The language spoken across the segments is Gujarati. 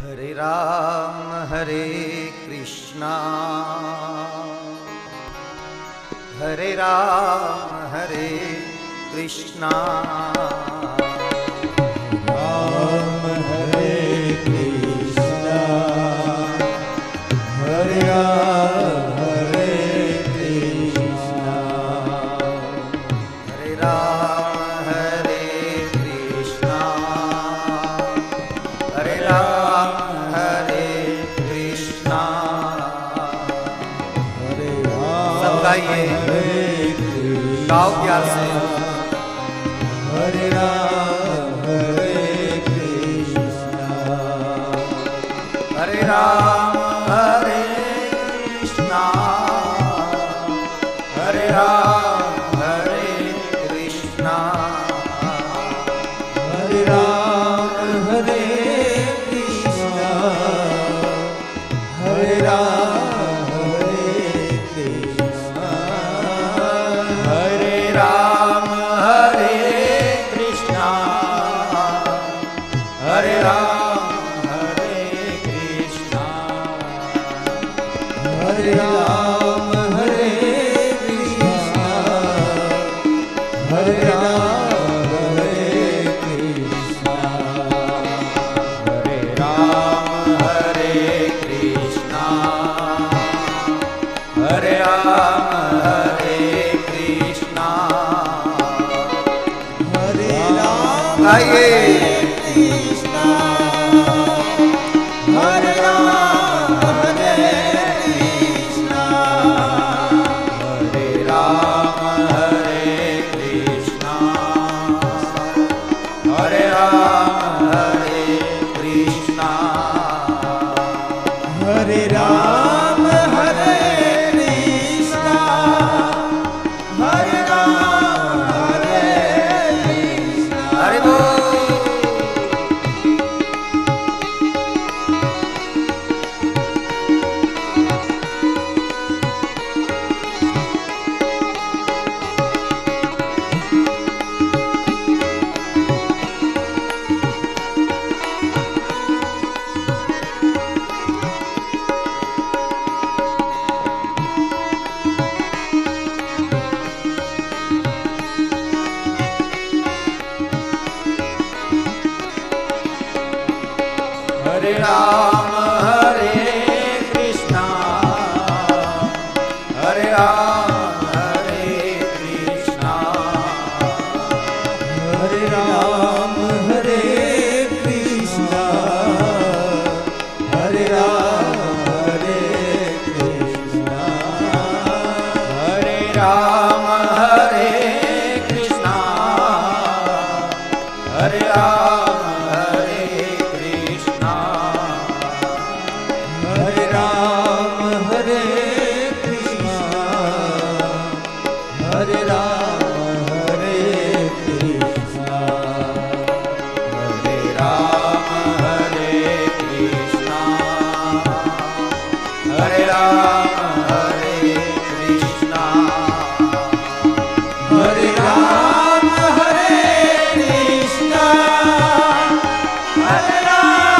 हरे कृष्णा हरे राम हरे कृष्णा राम हरे कृष्णा हरे राम हरे कृष्णा हरे राम हरे कृष्णा हरे राम हरे कृष्णा। सब गाइए, गाओ प्यार से। हरे राम हरे कृष्णा हरे राम हरे कृष्णा हरे राम हरे कृष्णा हरे राम हरे कृष्णा हरे राम हरे कृष्णा हरे राम हरे कृष्णा हरे राम हरे कृष्णा हरे राम हरे कृष्णा हरे राम हरे कृष्णा हरे राम हरे कृष्णा हरे राम हरे कृष्णा। हरे राम गाइए, कृष्णा हरे राम हरे कृष्णा हरे राम हरे कृष्णा हरे राम हरे कृष्णा। हरे राम हरे कृष्णा हरे राम हरे कृष्णा। हरि बोल। हरे राम हरे कृष्णा हरे राम हरे कृष्णा हरे राम हरे कृष्णा हरे राम हरे कृष्णा हरे राम हरे कृष्णा हरे राम हरे कृष्णा हरे राम हरे कृष्णा हरे राम हरे कृष्णा हरे राम हरे कृष्णा हरे राम हरे कृष्णा हरे राम हरे कृष्णा हरे राम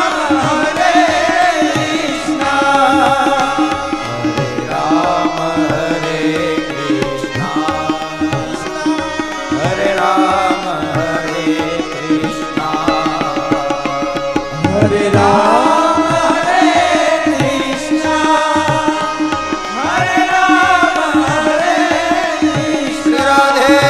हरे कृष्णा हरे राम हरे कृष्णा हरे राम हरे कृष्णा हरे राम हरे कृष्णा हरे राम हरे कृष्णा। राधे।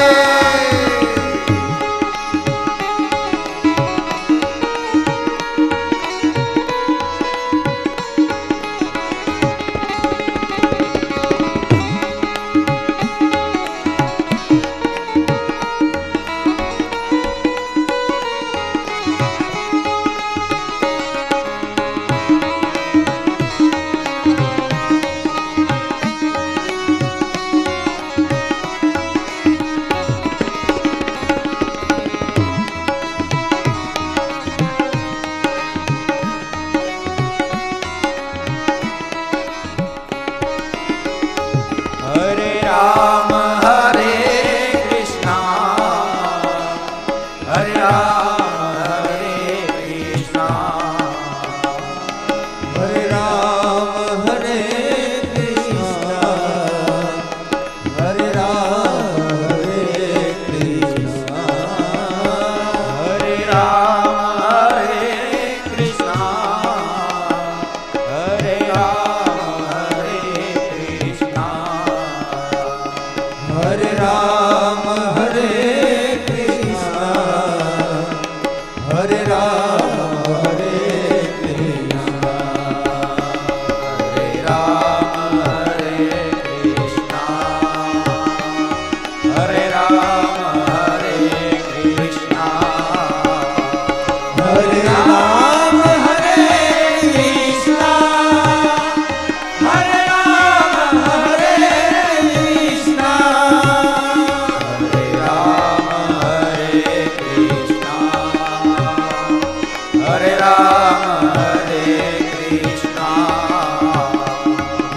राम हरे कृष्णा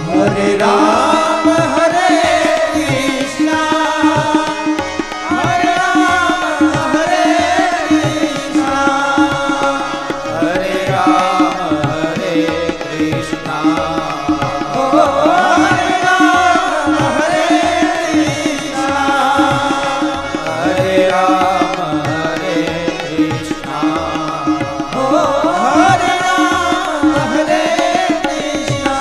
हरे राम हरे कृष्णा हरे राम हरे कृष्णा हरे राम हरे कृष्णा हरे राम हरे कृष्णा हरे राम हरे कृष्णा हरे राम हरे कृष्णा।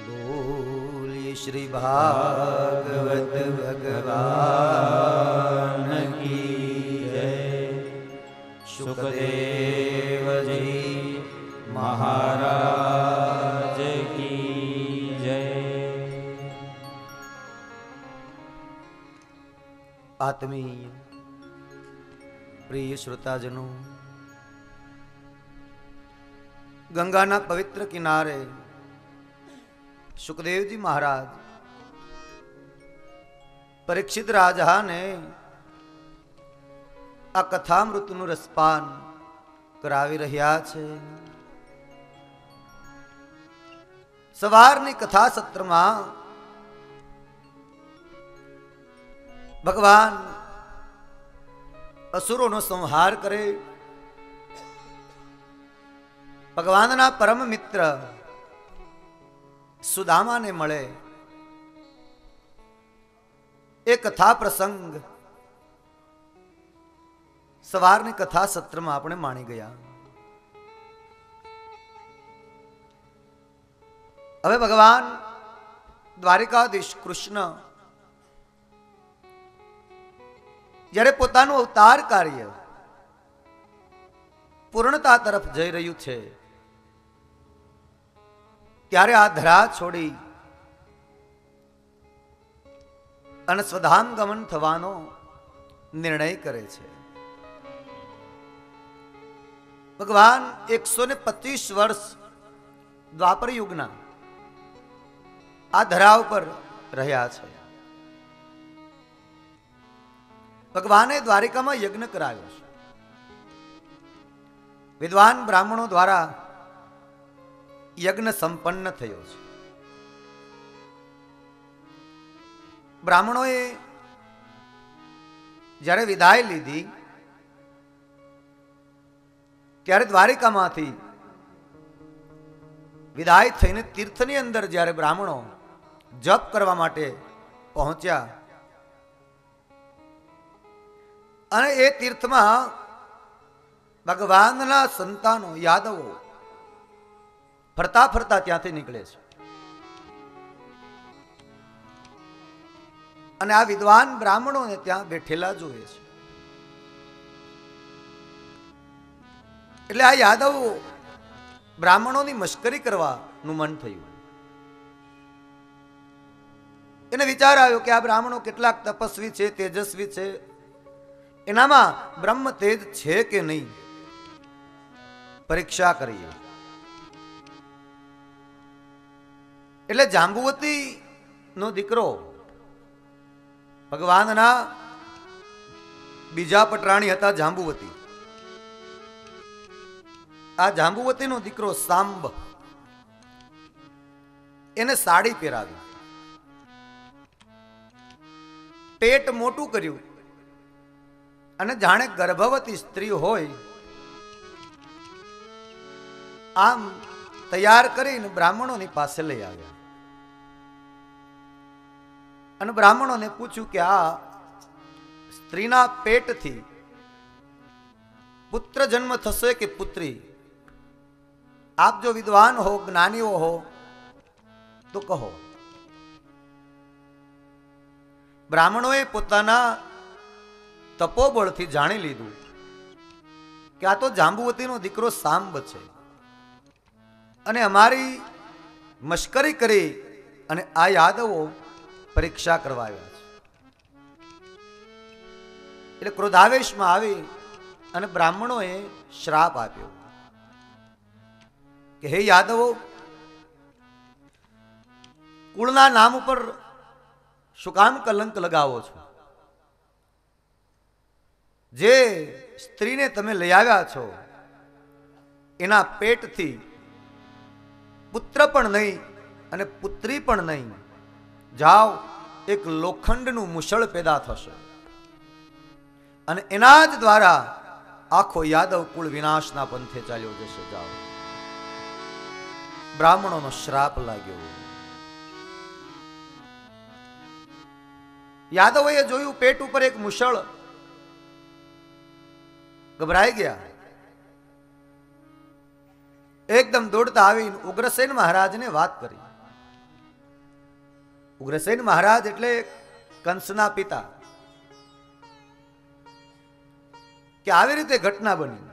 बोलिए श्री भागवत भगवान की जय। सुखदेव जी महाराज की जय। आत्मीय प्रिय श्रोताजनों, गंगाना पवित्र किनारे सुखदेव जी महाराज परीक्षित राजा ने आ कथामृतનું રસપાન કરાવી રહ્યા છે। સવારની કથા સત્રમાં ભગવાન અસુરોનો સંહાર કરે, ભગવાનના પરમ મિત્ર સુદામાને મળે, એ કથા પ્રસંગ સવારની કથા સત્રમાં આપણે માણી ગયા। હવે ભગવાન દ્વારિકાધીશ કૃષ્ણ જ્યારે પોતાનું અવતાર કાર્ય પૂર્ણતા તરફ જઈ રહ્યું છે, ત્યારે આ ધરા છોડી અને સ્વધામ ગમન થવાનો નિર્ણય કરે છે। ભગવાન 125 વર્ષ દ્વાપર યુગના આ ધરા ઉપર રહ્યા છે। ભગવાને દ્વારિકામાં યજ્ઞ કરાવ્યો છે। વિદ્વાન બ્રાહ્મણો દ્વારા યજ્ઞ સંપન્ન થયો છે। બ્રાહ્મણોએ જ્યારે વિદાય લીધી ત્યારે દ્વારિકામાંથી વિદાય થઈને તીર્થની અંદર જ્યારે બ્રાહ્મણો જપ કરવા માટે પહોંચ્યા અને એ તીર્થમાં ભગવાનના સંતાનો યાદવો ફરતા ફરતા ત્યાંથી નીકળે છે અને આ વિદ્વાન બ્રાહ્મણોને ત્યાં બેઠેલા જોવે છે। એટલે આ યાદવો બ્રાહ્મણોની મશ્કરી કરવાનું મન થયું। એને વિચાર આવ્યો કે આ બ્રાહ્મણો કેટલાક તપસ્વી છે, તેજસ્વી છે, એનામાં બ્રહ્મ તેજ છે કે નહીં, પરીક્ષા કરીએ। એટલે જાંબુવતી નો દીકરો ભગવાનના બીજા પટરાણી હતા જાંબુવતી। આ જાંબુવતીનો દીકરો સાંબ, એને સાડી પહેરાવી, પેટ મોટું કર્યું અને જાણે ગર્ભવતી સ્ત્રી હોય આમ તૈયાર કરીને બ્રાહ્મણોની પાસે લઈ આવ્યા અને બ્રાહ્મણોને પૂછ્યું કે આ સ્ત્રીના પેટથી પુત્ર જન્મ થશે કે પુત્રી? આપ જો વિદ્વાન હો, જ્ઞાનીઓ હો તો કહો। બ્રાહ્મણોએ પોતાના તપોબળથી જાણી લીધું કે આ તો જાંબુવતીનો દીકરો સાંબ છે અને અમારી મશ્કરી કરી અને આ યાદવો પરીક્ષા કરવા આવ્યા છે। એટલે ક્રોધાવેશમાં આવી અને બ્રાહ્મણોએ શ્રાપ આપ્યો કે હે યાદવો, કુળના નામ ઉપર શું કામ કલંક લગાવો છો? જે સ્ત્રીને તમે લઈ આવ્યા છો એના પેટથી પુત્ર પણ નહીં અને પુત્રી પણ નહીં, જાઓ એક લોખંડનું મુશળ પેદા થશે અને એના જ દ્વારા આખો યાદવ કુળ વિનાશના પંથે ચાલ્યો જશે. જાઓ. બ્રાહ્મણોનો શ્રાપ લાગ્યો. યાદવોએ જોયું પેટ ઉપર એક મુશળ, ગભરાઈ ગયા. એકદમ દોડતા આવીને ઉગ્રસેન મહારાજને વાત કરી. ઉગ્રસેન મહારાજ એટલે કંસના પિતા, કે આવી રીતે ઘટના બની,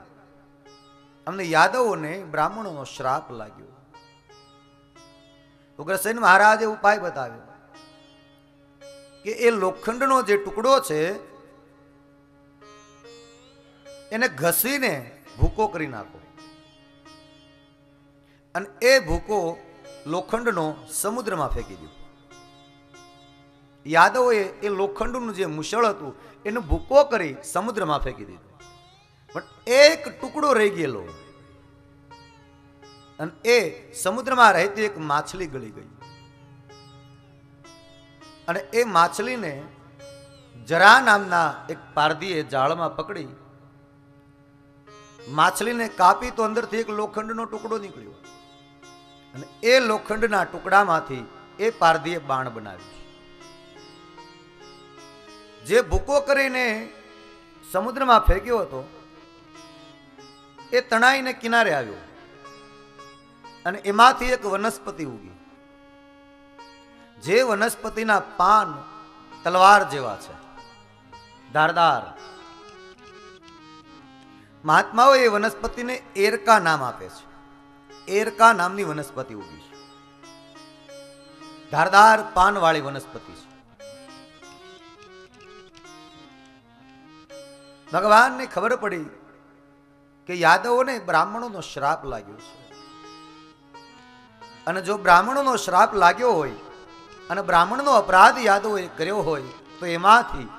અમને યાદવોને બ્રાહ્મણોનો શ્રાપ લાગ્યો. ઉગ્રસેન મહારાજે ઉપાય બતાવ્યો કે એ લોખંડનો જે ટુકડો છે એને ઘસીને ભૂકો કરી નાખો અને એ ભૂકો લોખંડનો સમુદ્રમાં ફેંકી દીધો. યાદવોએ એ લોખંડનું જે મુશળ હતું એનો ભૂકો કરી સમુદ્રમાં ફેંકી દીધો, પણ એક ટુકડો રહી ગયેલો અને એ સમુદ્રમાં રહેતી એક માછલી ગળી ગઈ અને એ માછલીને જરા નામના એક પારધીએ જાળમાં પકડી માછલીને કાપી તો અંદરથી એક લોખંડનો ટુકડો નીકળ્યો અને એ લોખંડના ટુકડામાંથી એ પારધીએ બાણ બનાવ્યું. જે ભૂકો કરીને સમુદ્રમાં ફેંક્યો હતો એ તણાઈને કિનારે આવ્યો અને એમાંથી એક વનસ્પતિ ઉગી. જે વનસ્પતિના પાન તલવાર જેવા છે, ધારદાર. મહાત્માઓ એ વનસ્પતિને એરકા નામ આપે છે. એરકા નામની વનસ્પતિ ઉગી છે. ધારદાર પાન વાળી વનસ્પતિ છે. ભગવાનને ખબર પડી કે યાદવોને બ્રાહ્મણોનો શ્રાપ લાગ્યો છે અને જો બ્રાહ્મણોનો શ્રાપ લાગ્યો હોય અને બ્રાહ્મણનો અપરાધ યાદવોએ કર્યો હોય તો એમાંથી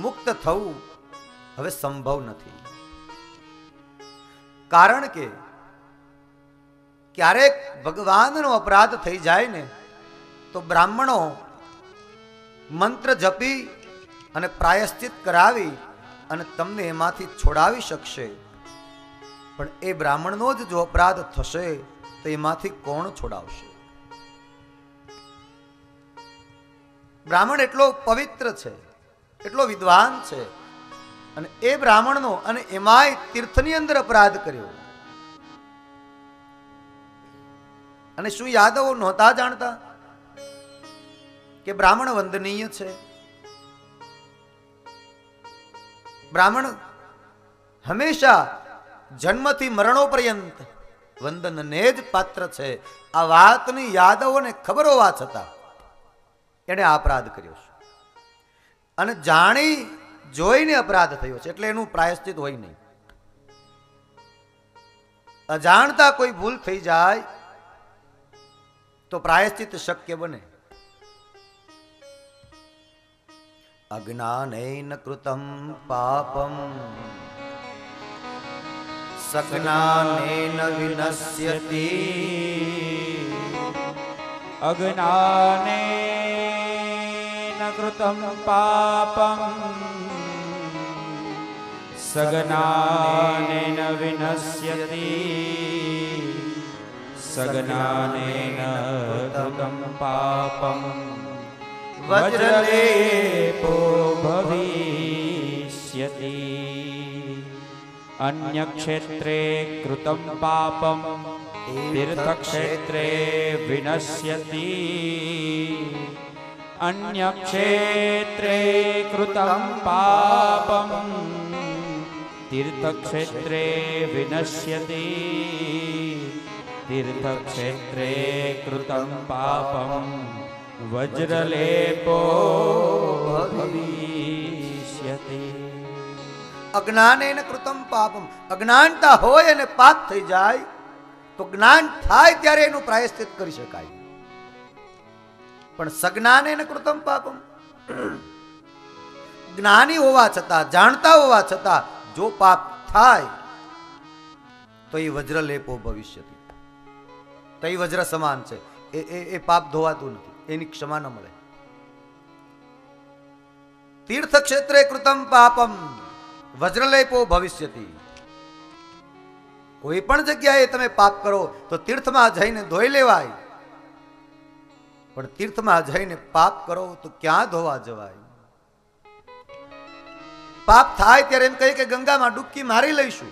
મુક્ત થવું હવે સંભવ નથી. કારણ કે ક્યારેક ભગવાનનો અપરાધ થઈ જાય ને તો બ્રાહ્મણો મંત્ર જપી અને પ્રાયશ્ચિત કરાવી અને તમને એમાંથી છોડાવી શકશે, પણ એ બ્રાહ્મણનો જ જો અપરાધ થશે તો એમાંથી કોણ છોડાવશે? બ્રાહ્મણ એટલો પવિત્ર છે, એટલો વિદ્વાન છે અને એ બ્રાહ્મણનો અને એમાંય તીર્થની અંદર અપરાધ કર્યો. અને શું યાદવો નહોતા જાણતા કે બ્રાહ્મણ વંદનીય છે? બ્રાહ્મણ હંમેશા જન્મથી મરણો પર્યંત વંદનને જ પાત્ર છે. આ વાતની યાદવોને ખબર હોવા છતાં એને અપરાધ કર્યો છે અને જાણી જોઈને અપરાધ થયો છે, એટલે એનું પ્રાયશ્ચિત હોય નહીં. અજાણતા કોઈ ભૂલ થઈ જાય તો પ્રાયશ્ચિત શક્ય બને. અજ્ઞાનેન કૃતમ પાપમ સજ્ઞાનેન વિનશ્યતિ. અજ્ઞાનેન કૃતમ પાપમ સજ્ઞાનેન વિનશ્યતિ. સજ્ઞાનેન કૃતમ પાપમ વજ્રલેપો ભવિષ્યતિ. અન્યક્ષેત્રે કૃતમ પાપમ તીર્થક્ષેત્રે વિનશ્યતિ. અન્યક્ષેત્રે કૃતમ પાપમ તીર્થક્ષેત્રે વિનશ્યતિ. તીર્થક્ષેત્રે કૃતમ પાપમ વજ્રલેપો ભવિષ્યતિ. અજ્ઞાનેન કૃતમ પાપમ, અજ્ઞાનતા હોય અને પાપ થઈ જાય તો જ્ઞાન થાય ત્યારે એનું પ્રાયશ્ચિત કરી શકાય, પણ સજ્ઞાનેન કૃતમ પાપમ, જ્ઞાની હોવા છતાં, જાણતા હોવા છતાં જો પાપ થાય તો એ વજ્રલેપો ભવિષ્યતિ, તો એ વજ્ર સમાન છે. એ પાપ ધોવાતું નથી, એની ક્ષમા ન મળે. તીર્થ ક્ષેત્રે કૃતમ પાપમ વજ્રલેપો ભવિષ્યતિ. કોઈ પણ જગ્યાએ તમે પાપ કરો તો તીર્થમાં જઈને ધોઈ લેવાય, પણ તીર્થમાં જઈને પાપ કરો તો ક્યાં ધોવા જવાય? પાપ થાય ત્યારે એમ કહે કે ગંગામાં ડૂબકી મારી લઈશું,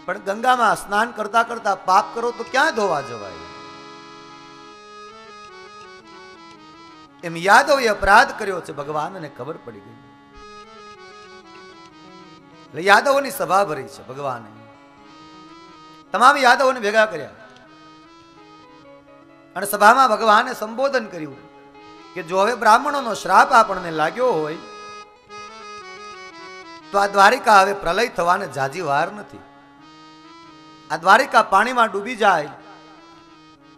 પણ ગંગામાં સ્નાન કરતા કરતા પાપ કરો તો ક્યાં ધોવા જવાય? એમ યાદવે અપરાધ કર્યો છે, ભગવાનને ખબર પડી ગઈ. એટલે યાદવોની સભા ભરી છે ભગવાને. તમામ યાદવોને ભેગા કર્યા અને સભામાં ભગવાને સંબોધન કર્યું કે જો હવે બ્રાહ્મણોનો શ્રાપ આપણને લાગ્યો હોય તો આ દ્વારિકા હવે પ્રલય થવાને જાજી વાર નથી. આ દ્વારિકા પાણીમાં ડૂબી જાય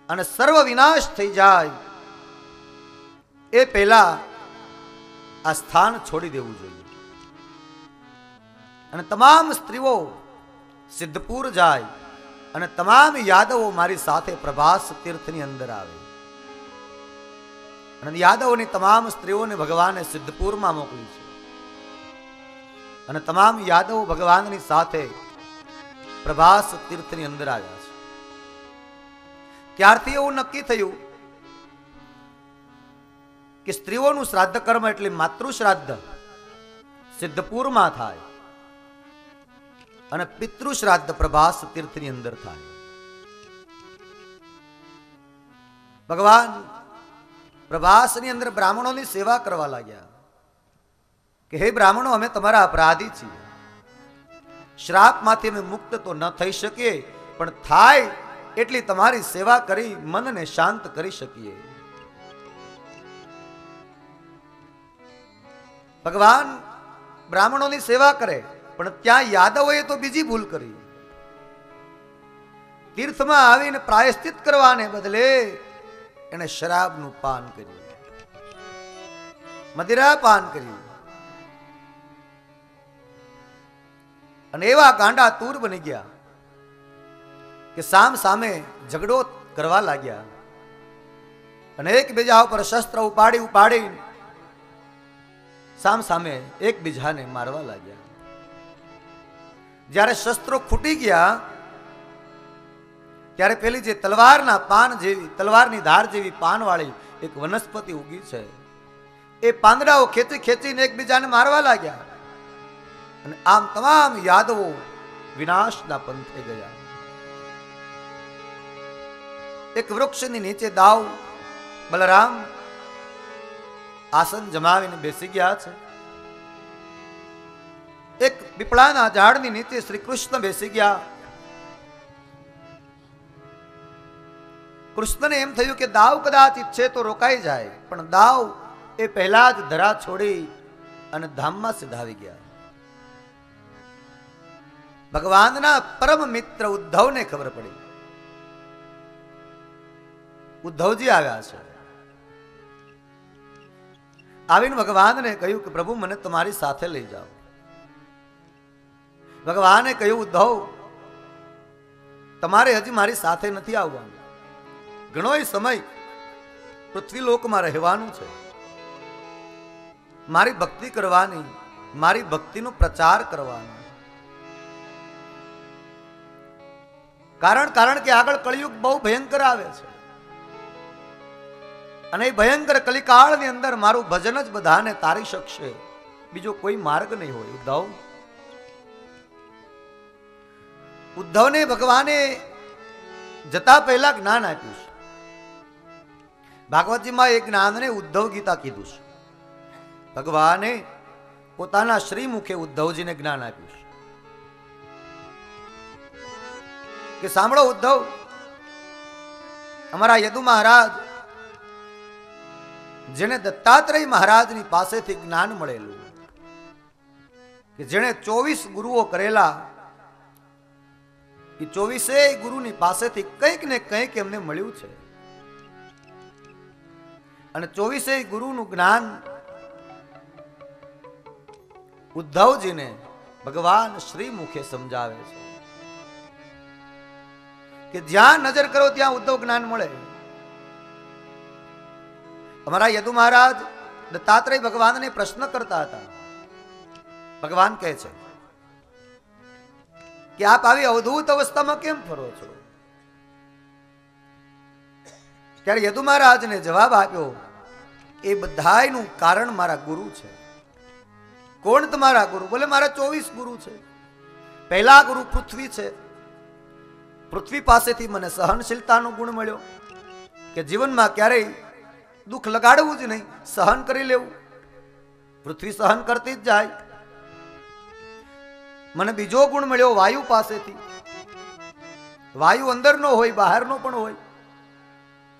અને સર્વ વિનાશ થઈ જાય એ પહેલા આ સ્થાન છોડી દેવું જોઈએ. અને તમામ સ્ત્રીઓ સિદ્ધપુર જાય અને તમામ યાદવો મારી સાથે પ્રભાસ તીર્થની અંદર આવે. અને યાદવોની તમામ સ્ત્રીઓને ભગવાને સિદ્ધપુરમાં મોકલી છે અને તમામ યાદવો ભગવાનની સાથે પ્રભાસ તીર્થની અંદર આવ્યા છે. ત્યારથી એવું નક્કી થયું કે સ્ત્રીઓનું શ્રાદ્ધ કર્મ એટલે માતૃશ્રાદ્ધ સિદ્ધપુરમાં થાય અને પિતૃશ્રાદ્ધ પ્રભાસ તીર્થની અંદર થાય. ભગવાન પ્રભાસની અંદર બ્રાહ્મણોની સેવા કરવા લાગ્યા કે હે બ્રાહ્મણો, અમે તમારા અપરાધી છીએ. શ્રાપમાંથી અમે મુક્ત તો ન થઈ શકીએ, પણ થાય એટલી તમારી સેવા કરી મનને શાંત કરી શકીએ. ભગવાન બ્રાહ્મણોની સેવા કરે, પણ ત્યાં યાદવોએ તો બીજી ભૂલ કરી. તીર્થમાં આવીને પ્રાયશ્ચિત કરવાને બદલે એને શરાબનું પાન કર્યું, મદિરા પાન કર્યું અને એવા ગાંડા તૂર બની ગયા કે સામ સામે ઝઘડો કરવા લાગ્યા અને એકબીજા ઉપર શસ્ત્ર ઉપાડી સામ સામે એકબીજાને મારવા લાગ્યા. જ્યારે શસ્ત્રો ખૂટી ગયા ત્યારે પેલી જે તલવારના પાન જેવી, તલવારની ધાર જેવી પાનવાળી એક વનસ્પતિ ઉગી છે, એ પાંદડાઓ ખેંચી ખેંચીને એકબીજાને મારવા લાગ્યા અને આમ તમામ યાદવો વિનાશના પંથે ગયા. એક વૃક્ષની નીચે દાવ બલરામ આસન જમાવીને બેસી ગયા છે. એક પીપળાના ઝાડની નીચે શ્રી કૃષ્ણ બેસી ગયા. કૃષ્ણને એમ થયું કે દાવ કદાચ ઈચ્છે તો રોકાઈ જાય, પણ દાવ એ પહેલા જ ધરા છોડી અને ધામમાં સિધાવી ગયા. ભગવાનના પરમ મિત્ર ઉદ્ધવને ખબર પડી. ઉદ્ધવજી આવ્યા છે. આવીને ભગવાનને કહ્યું કે પ્રભુ મને તમારી સાથે લઈ જાઓ. ભગવાને કહ્યું ઉદ્ધવ, તમારે હજી મારી સાથે નથી આવવાનું. ઘણો સમય પૃથ્વીલોકમાં રહેવાનું છે, મારી ભક્તિ કરવાની, મારી ભક્તિનો પ્રચાર કરવાનો. કારણ કે આગળ કળિયુગ બહુ ભયંકર આવે છે અને એ ભયંકર કલિકાળની અંદર મારું ભજન જ બધાને તારી શકશે, બીજો કોઈ માર્ગ નહીં હોય. ઉદ્ધવને ભગવાને જતા પહેલા જ્ઞાન આપ્યું છે. ભાગવતજીમાં એ જ્ઞાનને ઉદ્ધવ ગીતા કીધું છે. ભગવાને પોતાના શ્રી મુખે ઉદ્ધવજીને જ્ઞાન આપ્યું છે કે સાંભળો ઉદ્ધવ, અમારા યદુ મહારાજ, જેને દત્તાત્રેય મહારાજની પાસેથી જ્ઞાન મળેલું, કે જેણે 24 ગુરુઓ કરેલા, એ 24 ગુરુની પાસેથી કંઈક ને કંઈક એમને મળ્યું છે અને 24 ગુરુનું જ્ઞાન ઉદ્ધવજીને ભગવાન શ્રી મુખે સમજાવે છે કે જ્યાં નજર કરો ત્યાં ઉદ્ધવ જ્ઞાન મળે. અમારા યદુ મહારાજ દત્તાત્રેય ભગવાનને પ્રશ્ન કરતા હતા. ભગવાન કહે છે કે આપ આવી અવધૂત અવસ્થામાં કેમ ફરો છો? ત્યારે યદુ મહારાજને જવાબ આપ્યો, એ બધાયનું કારણ મારા ગુરુ છે. કોણ તમારા ગુરુ? બોલે મારા 24 ગુરુ છે. પહેલા ગુરુ પૃથ્વી છે. પૃથ્વી પાસેથી મને સહનશીલતાનો ગુણ મળ્યો કે જીવનમાં ક્યારેય દુઃખ લગાડવું જ નહીં, સહન કરી લેવું. પૃથ્વી સહન કરતી જ જાય. મને બીજો ગુણ મળ્યો વાયુ પાસેથી. વાયુ અંદરનો હોય, બહારનો પણ હોય.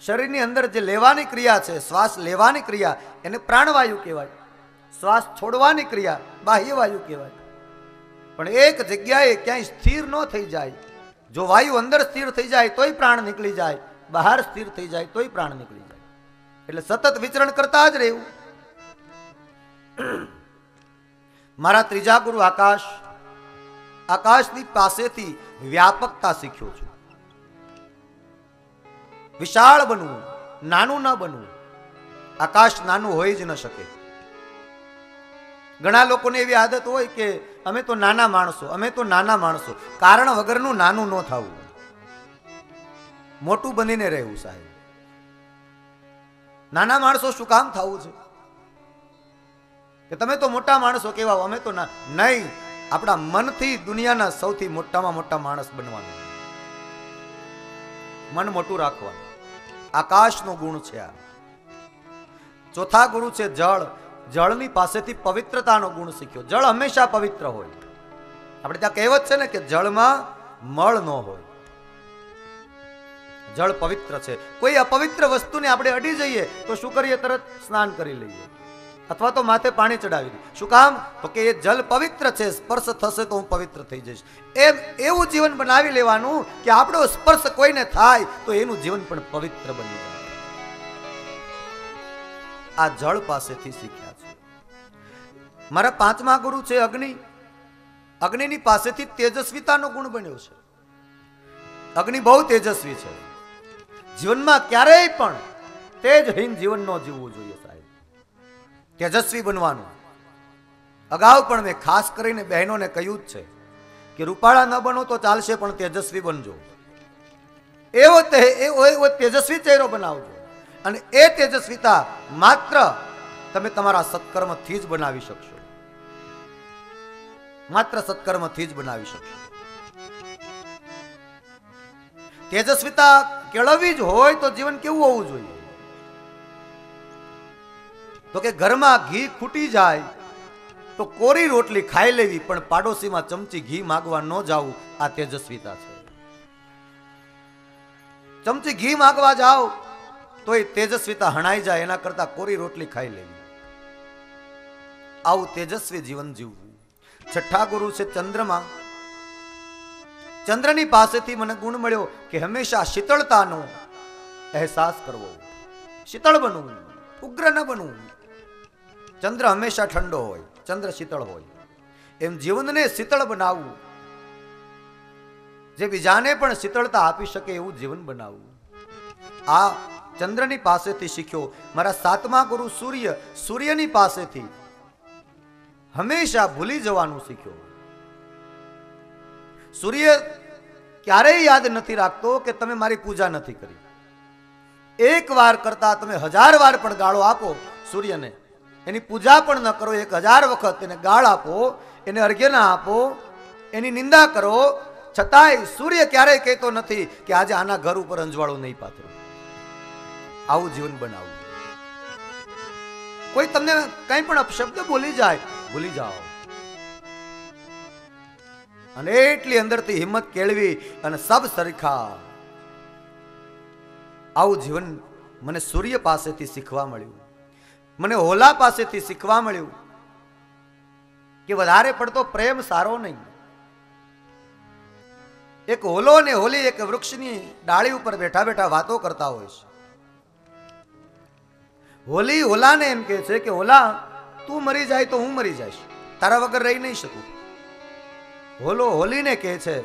શરીરની અંદર જે લેવાની ક્રિયા છે, શ્વાસ લેવાની ક્રિયા, એને પ્રાણવાયુ કહેવાય. શ્વાસ છોડવાની ક્રિયા બાહ્ય વાયુ કહેવાય. પણ એક જગ્યાએ ક્યાંય સ્થિર ન થઈ જાય. જો વાયુ અંદર સ્થિર થઈ જાય તોય પ્રાણ નીકળી જાય, બહાર સ્થિર થઈ જાય તોય પ્રાણ નીકળી જાય. એટલે સતત વિચરણ કરતા જ રહેવું. મારા ત્રીજા ગુરુ આકાશ. આકાશની પાસેથી વ્યાપકતા શીખ્યો છું. વિશાળ બનવું, નાનું ન બનવું. આકાશ નાનું હોય જ ન શકે. ઘણા લોકોને એવી આદત હોય કે અમે તો નાના માણસો, અમે તો નાના માણસો. કારણ વગરનું નાનું ન થવું, મોટું બનીને રહેવું. સાહેબ, નાના માણસો શું કામ થવું છે? કે તમે તો મોટા માણસો કેવા, અમે તો નહીં. આપણા મનથી દુનિયાના સૌથી મોટામાં મોટા માણસ બનવાનું. મન મોટું રાખવાનું. આકાશનો ગુણ છે આ. ચોથા ગુરુ છે જળ. જળની પાસેથી પવિત્રતાનો ગુણ શીખ્યો. જળ હંમેશા પવિત્ર હોય. આપણે ત્યાં કહેવત છે ને કે જળમાં મળ ન હોય. જળ પવિત્ર છે. કોઈ અપવિત્ર વસ્તુને આપણે અડી જઈએ તો શું કરીએ? તરત સ્નાન કરી લઈએ અથવા તો માથે પાણી ચડાવી દઈએ. શું કામ? તો કે એ જલ પવિત્ર છે, સ્પર્શ થશે તો હું પવિત્ર થઈ જઈશ. એવું જીવન બનાવી લેવાનું કે આપણો સ્પર્શ કોઈને થાય તો એનું જીવન પણ પવિત્ર બની જાય. આ જળ પાસેથી શીખ્યા છે. મારા પાંચમા ગુરુ છે અગ્નિ. અગ્નિની પાસેથી તેજસ્વીતાનો ગુણ બન્યો છે. અગ્નિ બહુ તેજસ્વી છે. જીવનમાં ક્યારેય પણ તેજહીન જીવન ન જીવવું જોઈએ. તેજસ્વી બનવાનું. અગાઉ પણ મેં ખાસ કરીને બહેનોને કહ્યું જ છે કે રૂપાળા ન બનો તો ચાલશે, પણ તેજસ્વી બનજો. એવો તેજસ્વી ચહેરો બનાવજો. અને એ તેજસ્વીતા માત્ર તમે તમારા સત્કર્મથી જ બનાવી શકશો. માત્ર સત્કર્મથી જ બનાવી શકશો. તેજસ્વીતા કેળવવી જ હોય તો જીવન કેવું હોવું જોઈએ? તો કે ઘરમાં ઘી ખૂટી જાય તો કોરી રોટલી ખાઈ લેવી, પણ પાડોશીમાં ચમચી ઘી માંગવા ન જાવું. આ તેજસ્વીતા છે. ચમચી ઘી માંગવા જાઓ તો એ તેજસ્વીતા હણાઈ જાય, એના કરતા કોરી રોટલી ખાઈ લેવી. આવું તેજસ્વી જીવન જીવવું. છઠ્ઠા ગુરુ છે ચંદ્રમા. ચંદ્રની પાસેથી મને ગુણ મળ્યો કે હંમેશા શીતળતાનો અહેસાસ કરવો. શીતળ બનવું, ઉગ્ર ન બનવું. ચંદ્ર હંમેશા ઠંડો હોય, ચંદ્ર શીતળ હોય. એમ જીવનને શીતળ બનાવવું. જે બીજાને પણ શીતળતા આપી શકે એવું જીવન બનાવવું. આ ચંદ્રની પાસેથી શીખ્યો. મારા સાતમા ગુરુ સૂર્ય. સૂર્યની પાસેથી હંમેશા ભૂલી જવાનું શીખ્યો. સૂર્ય ક્યારેય યાદ નથી રાખતો કે તમે મારી પૂજા નથી કરી. એક વાર કરતા તમે 1000 વાર પણ ગાળો આપો સૂર્યને, એની પૂજા પણ ન કરો, 1000 વખત એને ગાળ આપો, એને અર્ઘ્ય ના આપો, એની નિંદા કરો, છતાંય સૂર્ય ક્યારેય કહેતો નથી કે આજે આના ઘર ઉપર અંજવાળું નહીં પાથરો. આવું જીવન બનાવવું. કોઈ તમને કંઈ પણ અપશબ્દ બોલી જાય, ભૂલી જાઓ. અને એટલી અંદરથી હિંમત કેળવી અને સબ સરખા. આવું જીવન મને સૂર્ય પાસેથી શીખવા મળ્યું. મને હોલા પાસેથી શીખવા મળ્યું કે વધારે પડતો પ્રેમ સારો નહીં. એક હોલો ને હોલી એક વૃક્ષની ડાળી ઉપર બેઠા બેઠા વાતો કરતા હોય છે. હોલી હોલાને એમ કહે છે કે હોલા, તું મરી જાય તો હું મરી જઈશ. તારા વગર રહી નહીં શકું. હોલીને કહે છે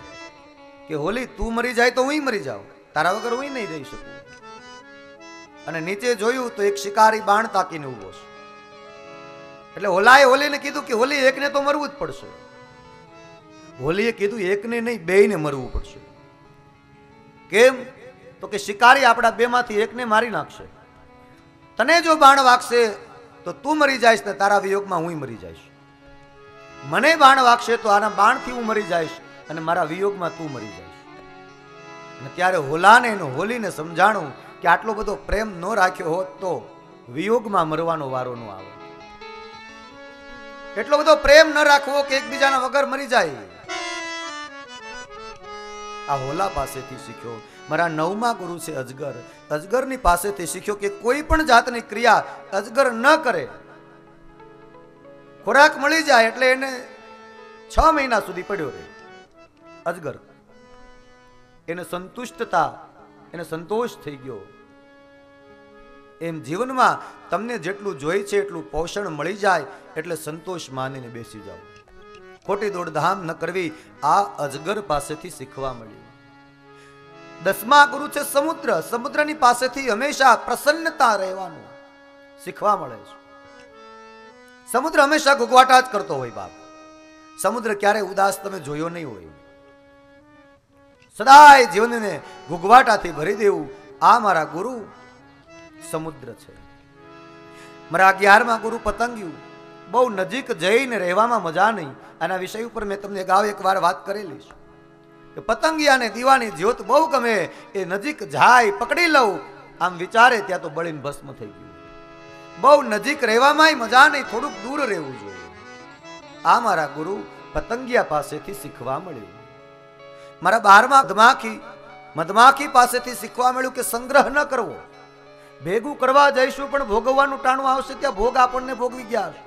કે હોલી તું મરી જાય તો હું મરી જાઉં, તારા વગર હું નહીં રહી શકું. અને નીચે જોયું તો એક શિકારી બાણ તાકીને ઉભો છે. એટલે હોલાએ હોલીને કીધું કે હોલી એકને તો મરવું જ પડશે. હોલીએ કીધું એકને નહીં બેયને મરવું પડશે. કેમ? તો કે શિકારી આપણા બેમાંથી એકને મારી નાખશે. તને જો બાણ વાગશે તો તું મરી જઈશ ને તારા વિયોગમાં હું મરી જઈશ. મને બાણ વાગશે તો આના બાણથી હું મરી જઈશ અને મારા વિયોગમાં તું મરી જઈશ. અને ત્યારે હોલાને અને હોલીને સમજાણું કે આટલો બધો પ્રેમ ન રાખ્યો હોત તો વિયોગમાં મરવાનો વારો ન આવે. એટલો બધો પ્રેમ ન રાખવો કે એકબીજાના વગર મરી જાય. આ હોલા પાસેથી શીખ્યો. મારા 9મા ગુરુ છે અજગર. અજગરની પાસેથી શીખ્યો કે કોઈ પણ જાતની ક્રિયા અજગર ન કરે. ખોરાક મળી જાય એટલે એને 6 મહિના સુધી પડ્યો રહે. અજગર એને સંતુષ્ટતા, એને સંતોષ થઈ ગયો. એમ જીવનમાં તમને જેટલું જોઈએ છે એટલું પોષણ મળી જાય એટલે સંતોષ માનીને બેસી જાઓ. ખોટી દોડધામ ન કરવી આ અજગર પાસેથી શીખવા મળ્યું. 10મા ગુરુ છે સમુદ્ર. સમુદ્રની પાસેથી હંમેશા પ્રસન્નતા રહેવાનું શીખવા મળે છે. સમુદ્ર હંમેશા ગુગવાટા જ કરતો હોય બાપ. સમુદ્ર ક્યારે ઉદાસ તમે જોયો નહીં હોય. સદાય જીવનને ગુગવાટાથી ભરી દેવું આ મારા ગુરુ સમુદ્ર છે. મારા 11મા ગુરુ પતંગિયું. બહુ નજીક જઈને રહેવામાં મજા નહીં. આના વિષય ઉપર મેં તમને અગાઉ એકવાર વાત કરેલી છે કે પતંગિયાને દીવાની જ્યોત બહુ ગમે. એ નજીક જાય પકડી લઉં આમ વિચારે ત્યાં તો બળીને ભસ્મ થઈ ગયું. બહુ નજીક રહેવામાં મજા નહીં, થોડુંક દૂર રહેવું જોઈએ. આ મારા ગુરુ પતંગિયા પાસેથી શીખવા મળ્યું. મારા 12મા મધમાખી પાસેથી શીખવા મળ્યું કે સંગ્રહ ન કરવો. ભેગું કરવા જઈશું પણ ભોગવવાનું ટાણું આવશે ત્યાં ભોગ આપણને ભોગવી ગયા હશે.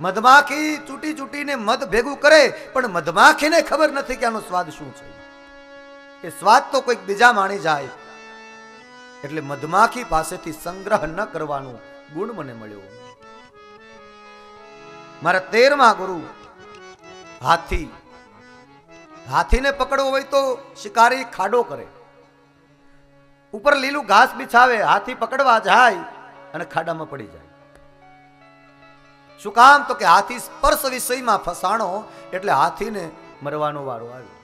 મધમાખી ચૂંટી ચૂંટીને મધ ભેગું કરે પણ મધમાખીને ખબર નથી કે આનો સ્વાદ શું છે. એ સ્વાદ તો કોઈક બીજા માણી જાય. એટલે મધમાખી પાસેથી સંગ્રહ ન કરવાનો ગુણ મને મળ્યો. મારા 13મા ગુરુ હાથી. હાથીને પકડવો હોય તો શિકારી ખાડો કરે, ઉપર લીલું ઘાસ બિછાવે, હાથી પકડવા જાય અને ખાડામાં પડી જાય. શું કામ? તો કે હાથી સ્પર્શ વિષયમાં ફસાણો એટલે હાથીને મરવાનો વારો આવ્યો.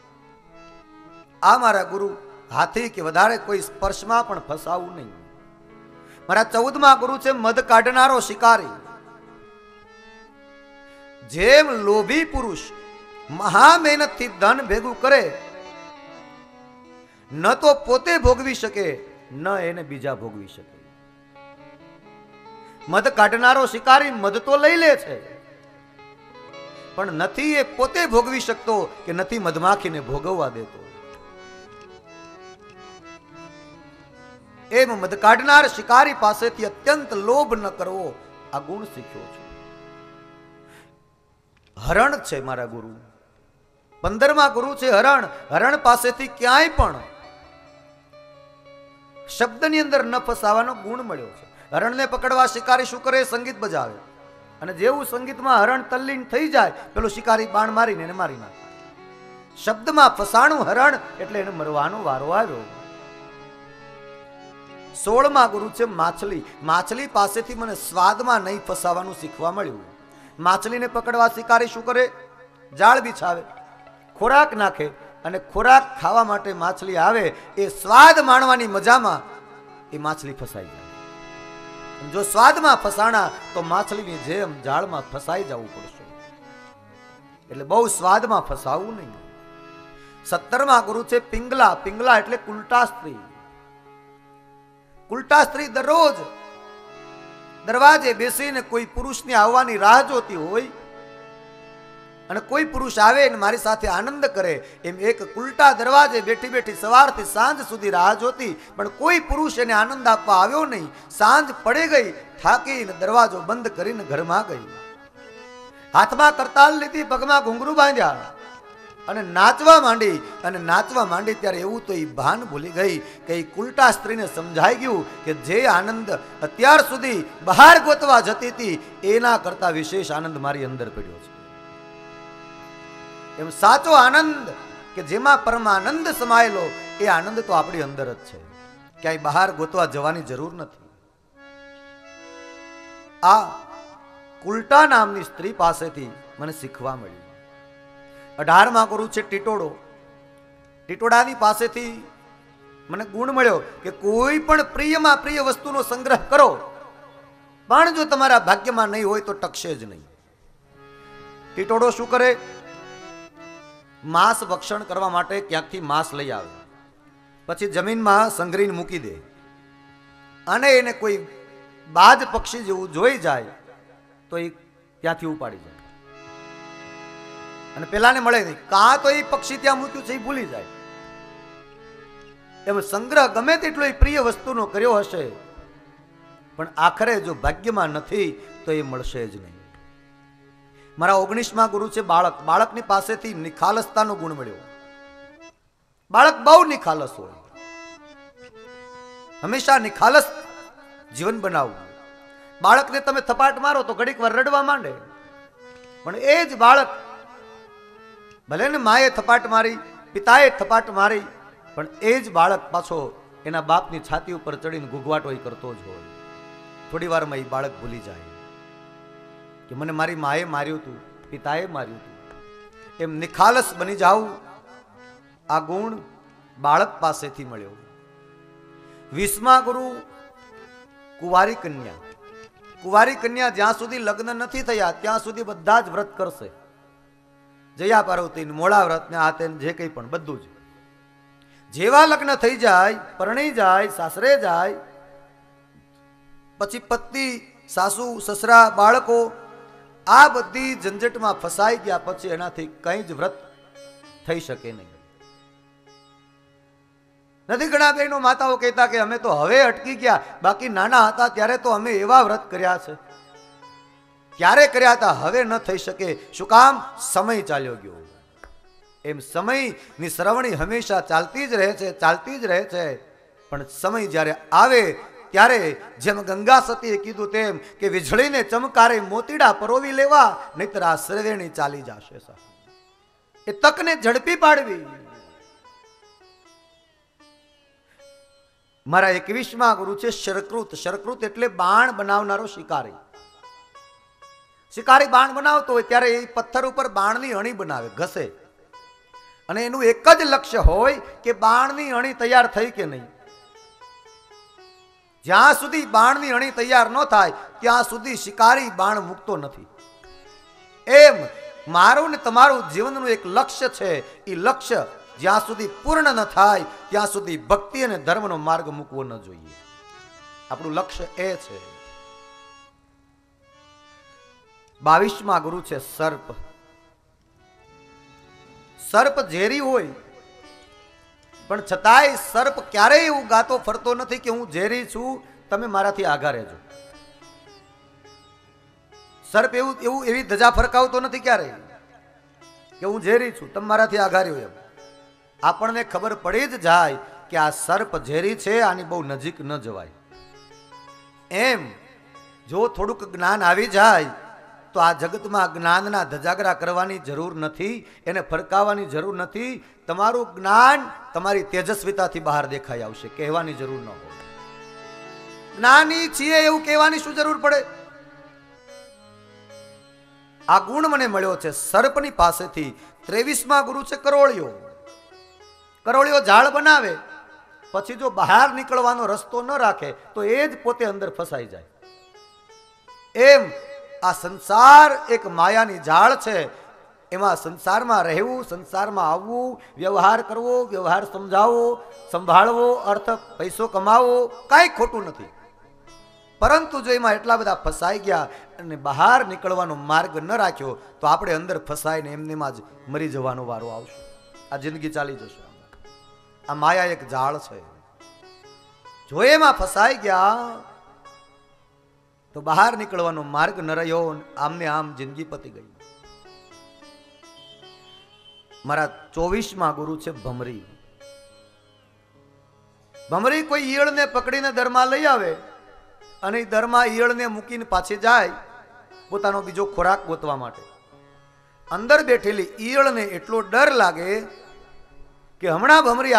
આ મારા ગુરુ હાથી કે વધારે કોઈ સ્પર્શમાં પણ ફસાવું નહીં. મારા 14મા ગુરુ છે મધ કાઢનારો શિકારી. જેમ લોભી પુરુષ મહા મહેનતથી ધન ભેગું કરે, ન તો પોતે ભોગવી શકે ન એને બીજા ભોગવી શકે. મધ કાઢનારો શિકારી મધ તો લઈ લે છે પણ નથી એ પોતે ભોગવી શકતો કે નથી મધમાખીને ભોગવવા દેતો. એમ મધ કાઢનાર શિકારી પાસેથી અત્યંત લોભ ન કરવો આ ગુણ શીખ્યો છે. હરણ છે મારા ગુરુ. 15મા ગુરુ છે હરણ. હરણ પાસેથી ક્યાંય પણ શબ્દની અંદર ન ફસાવાનો ગુણ મળ્યો છે. હરણને પકડવા શિકારી શું કરે? સંગીત બજાવે. અને જેવું સંગીતમાં હરણ તલ્લીન થઈ જાય પેલો શિકારી બાણ મારીને એને મારી નાખે. શબ્દમાં ફસાણું હરણ એટલે એને મરવાનો વારો આવ્યો. 16મા ગુરુ છે માછલી. માછલી પાસેથી મને સ્વાદમાં નહીં ફસાવાનું શીખવા મળ્યું. માછલીને પકડવા શિકારી શું કરે? જાળ બિછાવે, ખોરાક નાખે અને ખોરાક ખાવા માટે માછલી આવે. એ સ્વાદ માણવાની મજામાં એ માછલી ફસાઈ જાય. જો સ્વાદમાં ફસાણા તો માછલીની જેમ જાળમાં ફસાઈ જવું પડશે. એટલે બહુ સ્વાદમાં ફસાવું નહીં. 17મા ગુરુ છે પિંગલા. પિંગલા એટલે કુલટા સ્ત્રી. કુલટા સ્ત્રી દરરોજ દરવાજે બેસીને કોઈ પુરુષને આવવાની રાહ જોતી હોય અને કોઈ પુરુષ આવે ને મારી સાથે આનંદ કરે એમ એક કુલટા દરવાજે બેઠી બેઠી સવારથી સાંજ સુધી રાહ જોતી પણ કોઈ પુરુષ એને આનંદ આપવા આવ્યો નહીં. સાંજ પડી ગઈ, થાકીને દરવાજો બંધ કરીને ઘરમાં ગઈ. હાથમાં કરતાલ લીધી, પગમાં ઘૂંઘરું બાંધ્યા અને નાચવા માંડી ત્યારે એવું તો એ ભાન ભૂલી ગઈ કે એ કુલટા સ્ત્રીને સમજાઈ ગયું કે જે આનંદ અત્યાર સુધી બહાર ગોતવા જતી હતી એના કરતા વિશેષ આનંદ મારી અંદર પડ્યો છે. એમ સાચો આનંદ કે જેમાં પરમાનંદ સમાયેલો એ આનંદ તો આપણી અંદર જ છે, ક્યાંય બહાર ગોતવા જવાની જરૂર નથી. આ કુલટા નામની સ્ત્રી પાસેથી મને શીખવા મળ્યું. 18માં ગુરુ છે ટીટોડો. ટીટોડાની પાસેથી મને ગુણ મળ્યો કે કોઈ પણ પ્રિયમાં પ્રિય વસ્તુનો સંગ્રહ કરો, પણ જો તમારા ભાગ્યમાં નહીં હોય તો ટકશે જ નહીં. ટીટોડો શું કરે? માંસ ભક્ષણ કરવા માટે ક્યાંકથી માંસ લઈ આવે, પછી જમીનમાં સંઘરીને મૂકી દે, અને એને કોઈ બાજ પક્ષી જેવું જોઈ જાય તો એ ત્યાંથી ઉપાડી જાય, અને પેલાને મળે નહીં. કાં તો એ પક્ષી ત્યાં મૂક્યું છે એ ભૂલી જાય. એમ સંગ્રહ ગમે તેટલો એ પ્રિય વસ્તુનો કર્યો હશે, પણ આખરે જો ભાગ્યમાં નથી તો એ મળશે જ નહીં. મારા 19માં ગુરુ છે બાળક. બાળકની પાસેથી નિખાલસતાનો ગુણ મળ્યો. બાળક બહુ નિખાલસ હોય, હંમેશા નિખાલસ જીવન બનાવવું. બાળકને તમે થપાટ મારો તો ઘડીક વાર રડવા માંડે, પણ એ જ બાળક ભલે ને માએ થપાટ મારી, પિતાએ થપાટ મારી, પણ એ જ બાળક પાછો એના બાપની છાતી ઉપર ચડીને ગુગવાટો કરતો જ હોય. થોડી વારમાં એ બાળક ભૂલી જાય કે મને મારી માએ માર્યું હતું, પિતાએ માર્યું હતું. એમ નિખાલસ બની જાવું, આ ગુણ બાળક પાસેથી મળ્યો. 20મા ગુરુ કુંવારી કન્યા. કુંવારી કન્યા જ્યાં સુધી લગ્ન નથી થયા ત્યાં સુધી બધા જ વ્રત કરશે. જયા પાર્વતી, મોળા વ્રત ને આ તે જે કંઈ પણ બધું જ. જેવા લગ્ન થઈ જાય, પરણી જાય, સાસરે જાય, પછી પત્ની, સાસુ, સસરા, બાળકો આ બધી ઝંઝટમાં ફસાઈ ગયા પછી એનાથી કંઈ જ વ્રત થઈ શકે નહીં. નથી ઘણા બહેનો માતાઓ કહેતા કે અમે તો હવે અટકી ગયા, બાકી નાના હતા ત્યારે તો અમે એવા વ્રત કર્યા છે. ક્યારે કર્યા હતા હવે ન થઈ શકે. શું કામ? સમય ચાલ્યો ગયો. એમ સમયની સરવણી હંમેશા ચાલતી જ રહે છે, ચાલતી જ રહે છે. પણ સમય જ્યારે આવે ત્યારે જેમ ગંગા સતીએ કીધું તેમ કે વીજળીને ચમકારે મોતીડા પરોવી લેવા, નહીતર આ સર્વેણી ચાલી જશે. એ તકને ઝડપી પાડવી. મારા 21મા ગુરુ છે શરકૃત. શરકૃત એટલે બાણ બનાવનારો શિકારી. શિકારી બાણ બનાવતો હોય ત્યારે એ પથ્થર ઉપર બાણની અણી બનાવે, ઘસે, અને એનું એક જ લક્ષ્ય હોય કે બાણની અણી તૈયાર થઈ કે નહીં. જ્યાં સુધી બાણની અણી તૈયાર ન થાય ત્યાં સુધી શિકારી બાણ મૂકતો નથી. એમ મારું ને તમારું જીવનનું એક લક્ષ્ય છે. એ લક્ષ્ય જ્યાં સુધી પૂર્ણ ન થાય ત્યાં સુધી ભક્તિ અને ધર્મનો માર્ગ મૂકવો ન જોઈએ. આપણું લક્ષ્ય એ છે. 22મા ગુરુ છે સર્પ. સર્પ ઝેરી હોય પણ છતાંય સર્પ ક્યારેય એવું ગાતો ફરતો નથી કે હું ઝેરી છું, તમે મારાથી આઘા રહેજો. સર્પ એવી ધજા ફરકાવતો નથી ક્યારેય કે હું ઝેરી છું, તમે મારાથી આઘા રહ્યો. એમ આપણને ખબર પડી જ જાય કે આ સર્પ ઝેરી છે, આની બહુ નજીક ન જવાય. એમ જો થોડુંક જ્ઞાન આવી જાય તો આ જગતમાં જ્ઞાનના ધજાગરા કરવાની જરૂર નથી, એને ફરકાવવાની જરૂર નથી. તમારું જ્ઞાન તમારી તેજસ્વીતાથી બહાર દેખાઈ આવશે, કહેવાની જરૂર ન હોય. જ્ઞાની છીએ એવું કહેવાની શું જરૂર પડે? આ ગુણ મને મળ્યો છે સર્પની પાસેથી. 23મા ગુરુ છે કરોળિયો. કરોળિયો ઝાડ બનાવે, પછી જો બહાર નીકળવાનો રસ્તો ન રાખે તો એ જ પોતે અંદર ફસાઈ જાય. એમ આ સંસાર એક માયાની ઝાડ છે. એમાં સંસારમાં રહેવું, સંસારમાં આવવું, વ્યવહાર કરવો, વ્યવહાર સમજાવવો, સંભાળવો, અર્થ પૈસો કમાવો, કાંઈ ખોટું નથી. પરંતુ જો એમાં એટલા બધા ફસાઈ ગયા અને બહાર નીકળવાનો માર્ગ ન રાખ્યો તો આપણે અંદર ફસાઈને એમનેમાં જ મરી જવાનો વારો આવશે. આ જિંદગી ચાલી જશે. આ માયા એક ઝાડ છે. જો એમાં ફસાઈ ગયા તો બહાર નીકળવાનો માર્ગ ન રહ્યો, આમને આમ જિંદગી પતી ગઈ. મારા 24માં ગુરુ છે ભમરી. ભમરી કોઈ ઈયળને પકડીને દરમાં લઈ આવે અને દરમાં ઈયળને મૂકીને પાછી જાય પોતાનો બીજો ખોરાક ગોતવા માટે. અંદર બેઠેલી ઈયળને એટલો ડર લાગે કે હમણાં ભમરી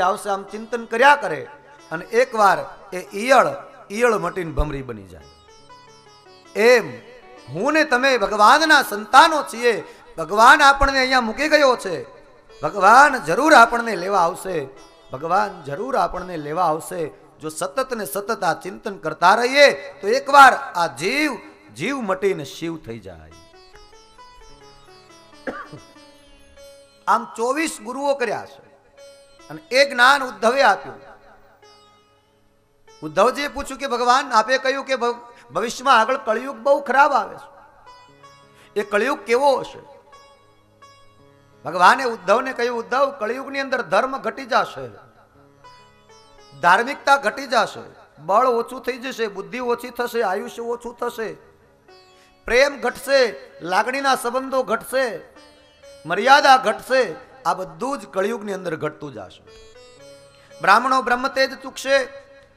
આવશે આમ ચિંતન કર્યા કરે અને એકવાર એ ઈયળ મટીને ભમરી બની જાય. એમ હું ને તમે ભગવાનના સંતાનો છીએ. ભગવાન આપણને અહીંયા મૂકી ગયો છે. ભગવાન જરૂર આપણને લેવા આવશે. જો સતત ને સતત આ ચિંતન કરતા રહીએ તો એકવાર આ જીવ મટીને શિવ થઈ જાય. આમ 24 ગુરુઓ કર્યા છે અને એ જ્ઞાન ઉદ્ધવે આપ્યું. ઉદ્ધવજીએ પૂછ્યું કે ભગવાન આપે કહ્યું કે ભવિષ્યમાં આગળ કળિયુગ બહુ ખરાબ આવે છે. એ કળિયુગ કેવો હશે? ભગવાને ઉદ્ધવને કહ્યું, ઉદ્ધવ, કળિયુગની અંદર ધર્મ ઘટી જશે, ધાર્મિકતા ઘટી જશે, બળ ઓછું થઈ જશે, બુદ્ધિ ઓછી થશે, આયુષ્ય ઓછું થશે, પ્રેમ ઘટશે, લાગણીના સંબંધો ઘટશે, મર્યાદા ઘટશે. આ બધું જ કળિયુગની અંદર ઘટતું જશે. બ્રાહ્મણો બ્રહ્મતેજ ચૂકશે,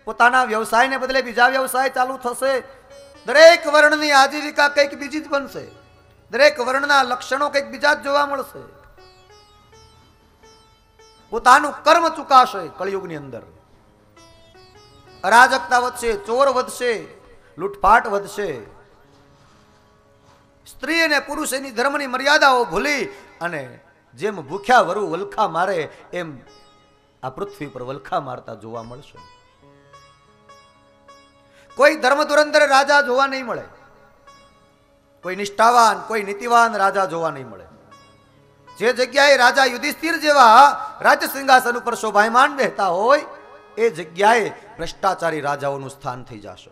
પોતાના વ્યવસાયને બદલે બીજા વ્યવસાય ચાલુ થશે. દરેક વર્ણની આજીવિકા કંઈક બીજી જ બનશે. દરેક વર્ણના લક્ષણો કંઈક બીજા જ જોવા મળશે. પોતાનું કર્મ ચૂકાશે. કળિયુગની અંદર અરાજકતા વધશે, ચોર વધશે, લૂંટફાટ વધશે. સ્ત્રી અને પુરુષ એની ધર્મની મર્યાદાઓ ભૂલી અને જેમ ભૂખ્યા વરુ વલખા મારે એમ આ પૃથ્વી પર વલખા મારતા જોવા મળશે. કોઈ ધર્મ ધુરંધર રાજા જોવા નહીં મળે. કોઈ નિષ્ઠાવાન, કોઈ નીતિવાન રાજા જોવા નહીં મળે. જે જગ્યાએ રાજા યુધિષ્ઠિર જેવા રાજ્ય સિંહાસન ઉપર શોભાયમાન બેહતા હોય એ જગ્યાએ ભ્રષ્ટાચારી રાજાઓનું સ્થાન થઈ જશે.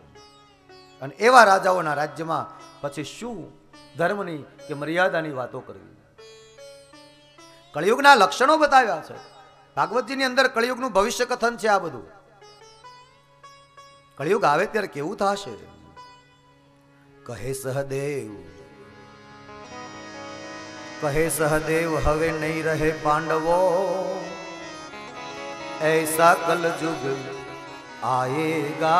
અને એવા રાજાઓના રાજ્યમાં પછી શું ધર્મની કે મર્યાદાની વાતો કરવી? કળિયુગના લક્ષણો બતાવ્યા છે ભાગવતજીની અંદર. કળિયુગનું ભવિષ્ય કથન છે આ બધું. કળિયુગ આવે ત્યારે કેવું થશે? કહે સહદેવ હવે નહીં રહે પાંડવો, ऐसा कलयुग आएगा,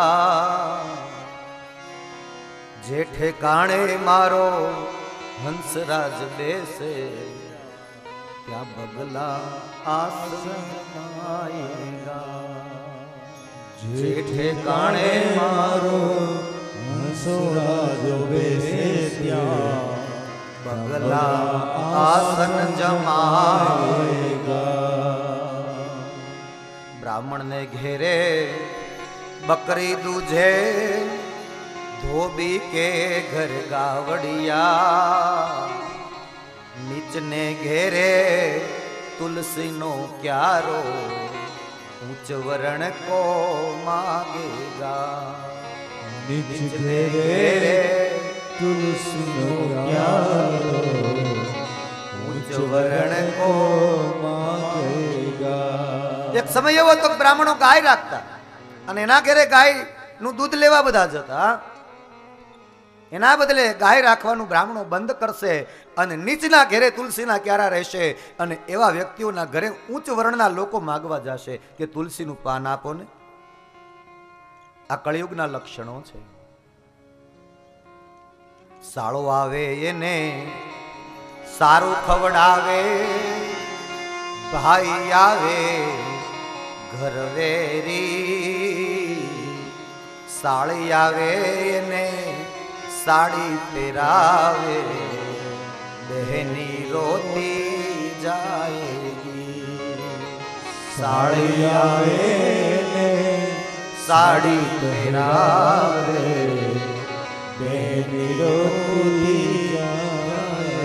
जे ठेकाणे मारो हंसराज बेसे, ત્યાં બગલા આસન આएगा, જે ઠેકાણે મારો હંસરાજ બેસે ત્યાં બગલા આસન જમાएगा. બ્રાહ્મણ ને ઘેરે બકરી દૂધે, ધોબી કે ઘર ગાવડિયા, નીચને ઘેરે તુલસી નો ક્યારો, ઊંચ વરણ કો માગેગા. નીચ ઘેરે તુલસી નો ક્યારો, ઊંચ વરણ કો માગેગા. એક સમય એવો તો બ્રાહ્મણો ગાય રાખતા અને એના ઘરે ગાય નું દૂધ લેવા બધા જતા. એના બદલે ગાય રાખવાનું બ્રાહ્મણો બંધ કરશે અને નીચના ઘેરે તુલસીના ક્યારા રહેશે. અને એવા વ્યક્તિઓના ઘરે ઉચ્ચ વર્ણના લોકો માગવા જશે કે તુલસીનું પાન આપો ને. આ કળિયુગના લક્ષણો છે. સાળો આવે એને સારું ખવડાવે, ભાઈ આવે ઘર વેરી, સાળી આવે એને સાડી પહેરાવે, બહેની રોતી જાયેગી. સાળી આવે ને સાડી પહેરાવે, બેની રોતી જાયેગી.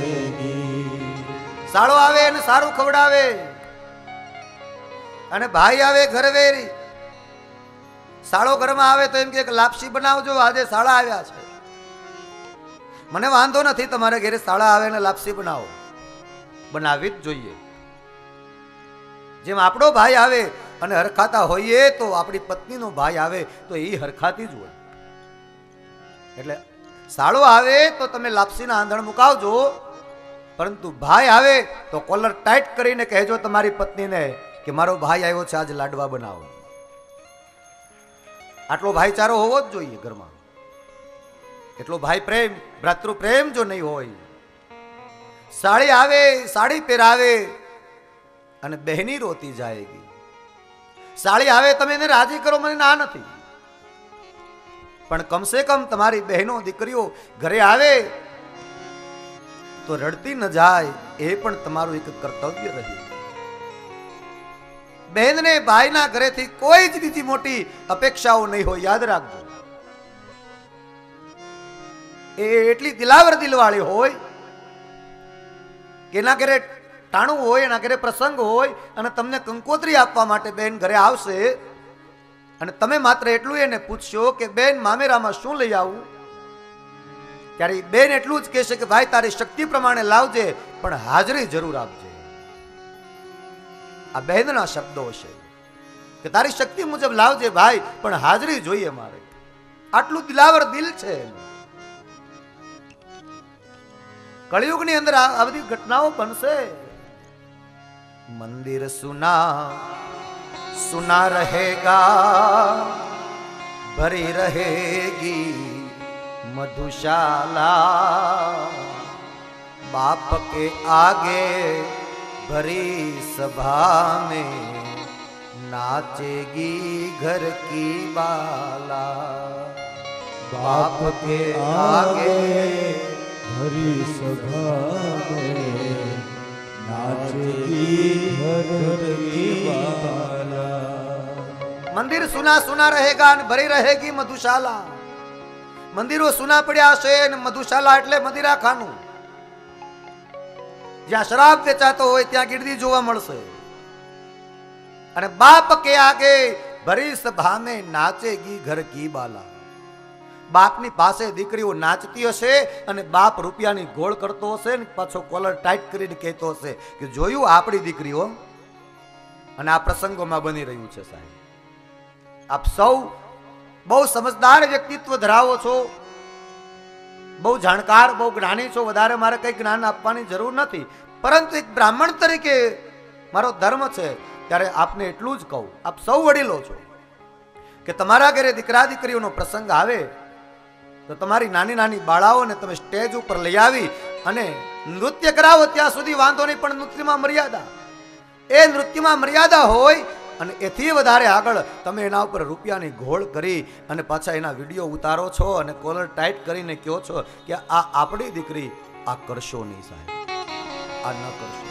સાળો આવે અને સારું ખવડાવે અને ભાઈ આવે ઘર વેરી. સાળો ઘરમાં આવે તો એમ કે લાપસી બનાવજો, આજે સાળા આવ્યા છે. મને વાંધો નથી, તમારે ઘરે સાળા આવે ને લાપસી બનાવો, બનાવી જ જોઈએ. જેમ આપણો ભાઈ આવે અને હરખાતા હોઈએ તો આપણી પત્નીનો ભાઈ આવે તો એ હરખાતી જ હોય. એટલે સાળો આવે તો તમે લાપસીના આંધણ મુકાવજો, પરંતુ ભાઈ આવે તો કોલર ટાઈટ કરીને કહેજો તમારી પત્નીને કે મારો ભાઈ આવ્યો છે, આજે લાડવા બનાવો. આટલો ભાઈચારો હોવો જ જોઈએ ઘરમાં. એટલો ભાઈ પ્રેમ, ભ્રાતૃ પ્રેમ જો નહીં હોય, સાડી આવે, સાડી પહેરાવે અને બહેની રોતી જાયગી. સાડી આવે તમે એને રાજી કરો, મને ના નથી, પણ કમસે કમ તમારી બહેનો દીકરીઓ ઘરે આવે તો રડતી ન જાય, એ પણ તમારું એક કર્તવ્ય રહ્યું. બહેનને ભાઈના ઘરેથી કોઈ જ બીજી મોટી અપેક્ષાઓ નહીં હોય, યાદ રાખજો. એ એટલી દિલાવર દિલવાળી હોય કે એના ઘરે ટાણું હોય, એના ઘરે પ્રસંગ હોય અને તમને કંકોત્રી આપવા માટે બેન ઘરે આવશે અને તમે માત્ર એટલું એને પૂછશો કે બેન મામેરામાં શું લઈ આવું, ત્યારે બેન એટલું જ કહેશે કે ભાઈ તારી શક્તિ પ્રમાણે લાવજે, પણ હાજરી જરૂર આપજે. આ બહેનના શબ્દો છે કે તારી શક્તિ મુજબ લાવજે ભાઈ, પણ હાજરી જોઈએ મારે. આટલું દિલાવર દિલ છે. કળિયુગની અંદર આ બધી ઘટનાઓ બનશે. મંદિર સુના सुना रहेगा, भरी रहेगी मधुशाला, बाप के आगे भरी सभा में नाचेगी घर की बाला. बाप के आगे भरी सभा में नाचेगी घर की बाला. मंदिर सुना सुना रहेगा અને ભરી रहेगी મધુશાલા. મંદિરો સુના પડ્યા છે અને મધુશાલા એટલે મદિરા ખાનું. જ્યાં શરાબ વેચાતો હોય ત્યાં ગીરદી જોવા મળશે. અને બાપ કે આગે ભરી સભા में नाचेगी घर की बाला. બાપની પાસે દીકરીઓ નાચતી હશે અને બાપ રૂપિયાની ગોળ કરતો હશે ને પાછો કોલર ટાઈટ કરીને કહેતો હશે કે જોયું આપણી દીકરીઓ. અને આ પ્રસંગોમાં બની રહ્યું છે સાહેબ. આપ સૌ બહુ સમજદાર વ્યક્તિત્વ ધરાવો છો, બહુ જાણકાર, બહુ જ્ઞાની છો. વધારે મારે કઈ જ્ઞાન આપવાની જરૂર નથી, પરંતુ એક બ્રાહ્મણ તરીકે મારો ધર્મ છે ત્યારે આપને એટલું જ કહું, આપ સૌ વડીલો છો કે તમારા ઘરે દીકરા દીકરીઓનો પ્રસંગ આવે તો તમારી નાની નાની બાળાઓને તમે સ્ટેજ ઉપર લઈ આવી અને નૃત્ય કરાવો ત્યાં સુધી વાંધો નહીં, પણ નૃત્યમાં મર્યાદા. એ નૃત્યમાં મર્યાદા હોય અને એથી વધારે આગળ તમે એના ઉપર રૂપિયાની ઘોળ કરી અને પાછા એના વિડીયો ઉતારો છો અને કોલર ટાઈટ કરીને કહો છો કે આ આપણી દીકરી, આ કરશો નહીં સાહેબ, આ ન કરશો.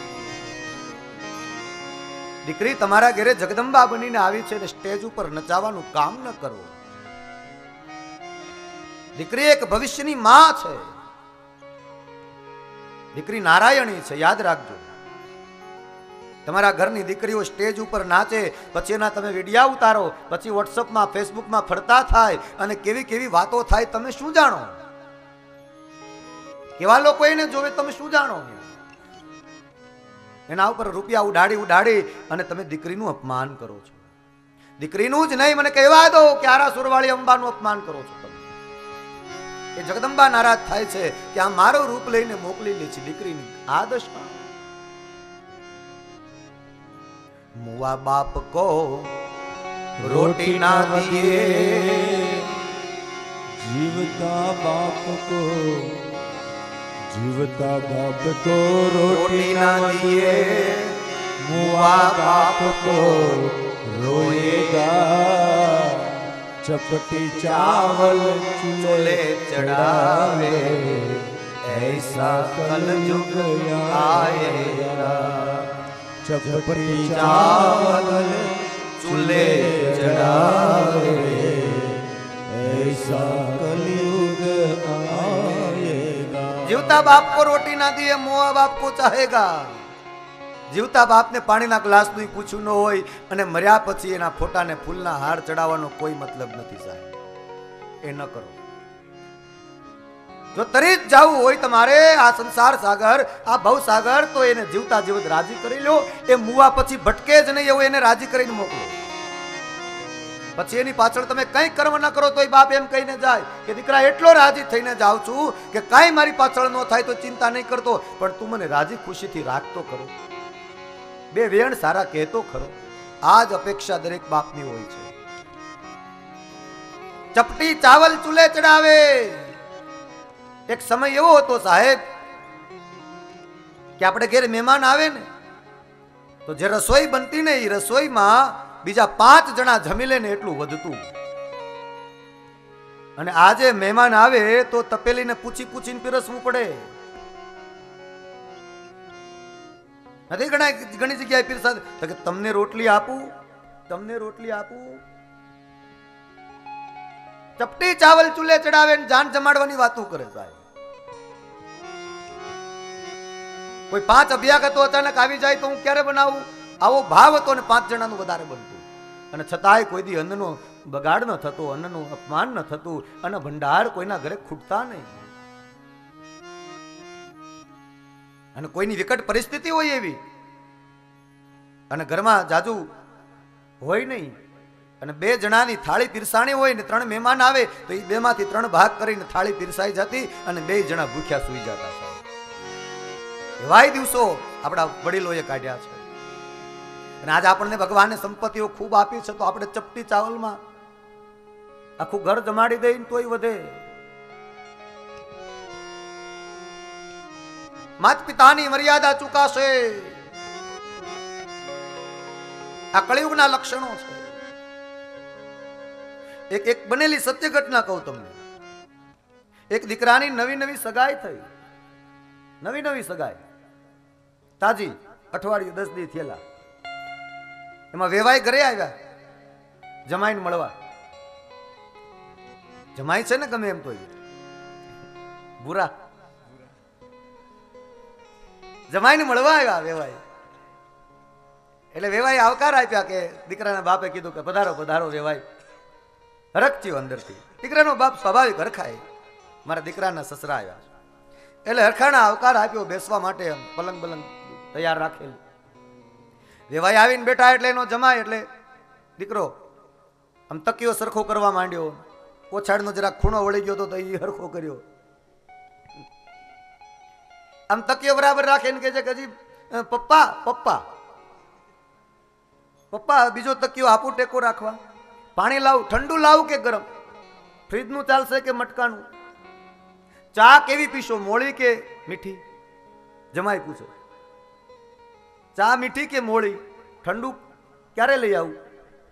દીકરી તમારા ઘરે જગદંબા બનીને આવી છે ને સ્ટેજ ઉપર નચાવવાનું કામ ન કરો. દીકરી એક ભવિષ્યની માં છે, દીકરી નારાયણી છે, યાદ રાખજો. તમારા ઘરની દીકરીઓ સ્ટેજ ઉપર નાચે, પછી એના તમે વિડીયો ઉતારો, પછી વોટ્સઅપમાં ફેસબુકમાં ફરતા થાય અને કેવી કેવી વાતો થાય, તમે શું જાણો? કેવા લોકો એને જોવે તમે શું જાણો? એના ઉપર રૂપિયા ઉડાડી ઉડાડી અને તમે દીકરીનું અપમાન કરો છો. દીકરીનું જ નહીં, મને કહેવા દો કે આરા સુરવાળી અંબાનું અપમાન કરો છો તમે. એ જગદંબા નારાજ થાય છે કે આ મારું રૂપ લઈને મોકલી લે છે દીકરીની આ દશા. मुआ बाप को रोटी ना दिए, जीवता बाप को रोटी ना दिए, मुआ बाप को रोएगा. चपटी चावल चूल्हे चढ़ावे, ऐसा कलयुग आएगा. चपटी चावल चूल्हे चढ़ावे, ऐसा कलयुग आएगा. जीवता बाप को रोटी ना दिए, मुआ बाप को चाहेगा. જીવતા બાપને પાણીના ગ્લાસનું પૂછ્યું ન હોય અને મર્યા પછી એના ફોટાને ફૂલના હાર ચડાવવાનો કોઈ મતલબ નથી સાહેબ, એ ન કરો. જો તરી જ જવું હોય તમારે આ સંસાર સાગર, આ ભવ સાગર, તો એને જીવતા જીવત રાજી કરી લો. એ મુવા પછી ભટકે જ નહીં એવું એને રાજી કરીને મોકલો. પછી એની પાછળ તમે કઈ કર્મ ન કરો તોય બાપ એમ કહીને જાય કે દીકરા એટલો રાજી થઈને જાઉં છું કે કાંઈ મારી પાછળ ન થાય તો ચિંતા નહીં કરતો, પણ તું મને રાજી ખુશીથી રાખતો ખરો, બે વેણ સારા કહેતો ખરો. આ જ અપેક્ષા દરેક બાપની હોય છે. ચપટી ચાવલ ચૂલે ચડાવે. એક સમય એવો હતો સાહેબ કે આપણે ઘેર મહેમાન આવે ને તો જે રસોઈ બનતી ને એ રસોઈમાં બીજા 5 જણા જમી લે ને એટલું વધતું. અને આજે મહેમાન આવે તો તપેલીને પૂછી પૂછીને પીરસવું પડે. નથી ઘણી જગ્યાએ પીરસા તો કે તમને રોટલી આપું, તમને રોટલી આપું. ચપટી ચાવલ ચૂલે ચડાવે ને જાન જમાડવાની વાતો કરે સાહેબ. કોઈ 5 અભ્યાગતો અચાનક આવી જાય તો હું ક્યારે બનાવું, આવો ભાવ હતો ને 5 જણાનું વધારે બનતું. અને છતાંય કોઈ દી અન્નનો બગાડ ન થતો, અન્નનું અપમાન ન થતું, અને ભંડાર કોઈના ઘરે ખૂટતા નહીં. અને કોઈની વિકટ પરિસ્થિતિ હોય એવી અને ઘરમાં જાજુ હોય નહીં અને 2 જણાની થાળી પીરસાણી હોય ને 3 મહેમાન આવે તો એ 2 માંથી 3 ભાગ કરીને થાળી પીરસાઈ જતી અને 2 જણા ભૂખ્યા સૂઈ જતા. એવાય દિવસો આપણા વડીલોએ કાઢ્યા છે. અને આજે આપણને ભગવાને સંપત્તિઓ ખૂબ આપી છે તો આપણે ચપટી ચાવલમાં આખું ઘર જમાડી દઈને તોય વધે. માત પિતાની મર્યાદા ચૂકાશે. આ કળિયુગના લક્ષણો છે. એક બનેલી સત્ય ઘટના કહું તમને. એક દીકરાની નવી સગાઈ થઈ, નવી સગાઈ તાજી, અઠવાડિયું 10 દી થયેલા. એમાં વેવાઈ ઘરે આવ્યા જમાઈને મળવા. જમાઈ છે ને ગમે એમ તો બુરા. જમાઈને મળવા આવ્યા વેવાઈ. એટલે વેવાઈ આવકાર આપ્યા કે દીકરાના બાપે કીધું કે પધારો પધારો. વેવાઈ હરખચ્યો અંદરથી. દીકરાનો બાપ સ્વાભાવિક હરખાય. મારા દીકરાના સસરા આવ્યા એટલે હરખાણા આવકાર આપ્યો. બેસવા માટે પલંગ બલંગ તૈયાર રાખેલું. વેવાઈ આવીને બેઠા એટલે એનો જમાય એટલે દીકરો આમ તકિયો સરખો કરવા માંડ્યો. ઓછાડનો જરાક ખૂણો વળી ગયો તો એ હરખો કર્યો. આમ તકિયો બરાબર રાખીને કે છે કે હજી પપ્પા પપ્પા પપ્પા બીજો તકિયો આપું ટેકો રાખવા. પાણી લાવું, ઠંડુ લાવું કે ગરમ, ફ્રીજનું ચાલશે કે મટકાનું, ચા કેવી પીશો, મોળી કે મીઠી? જમાઈ પૂછે ચા મીઠી કે મોળી, ઠંડુ ક્યારે લઈ આવું,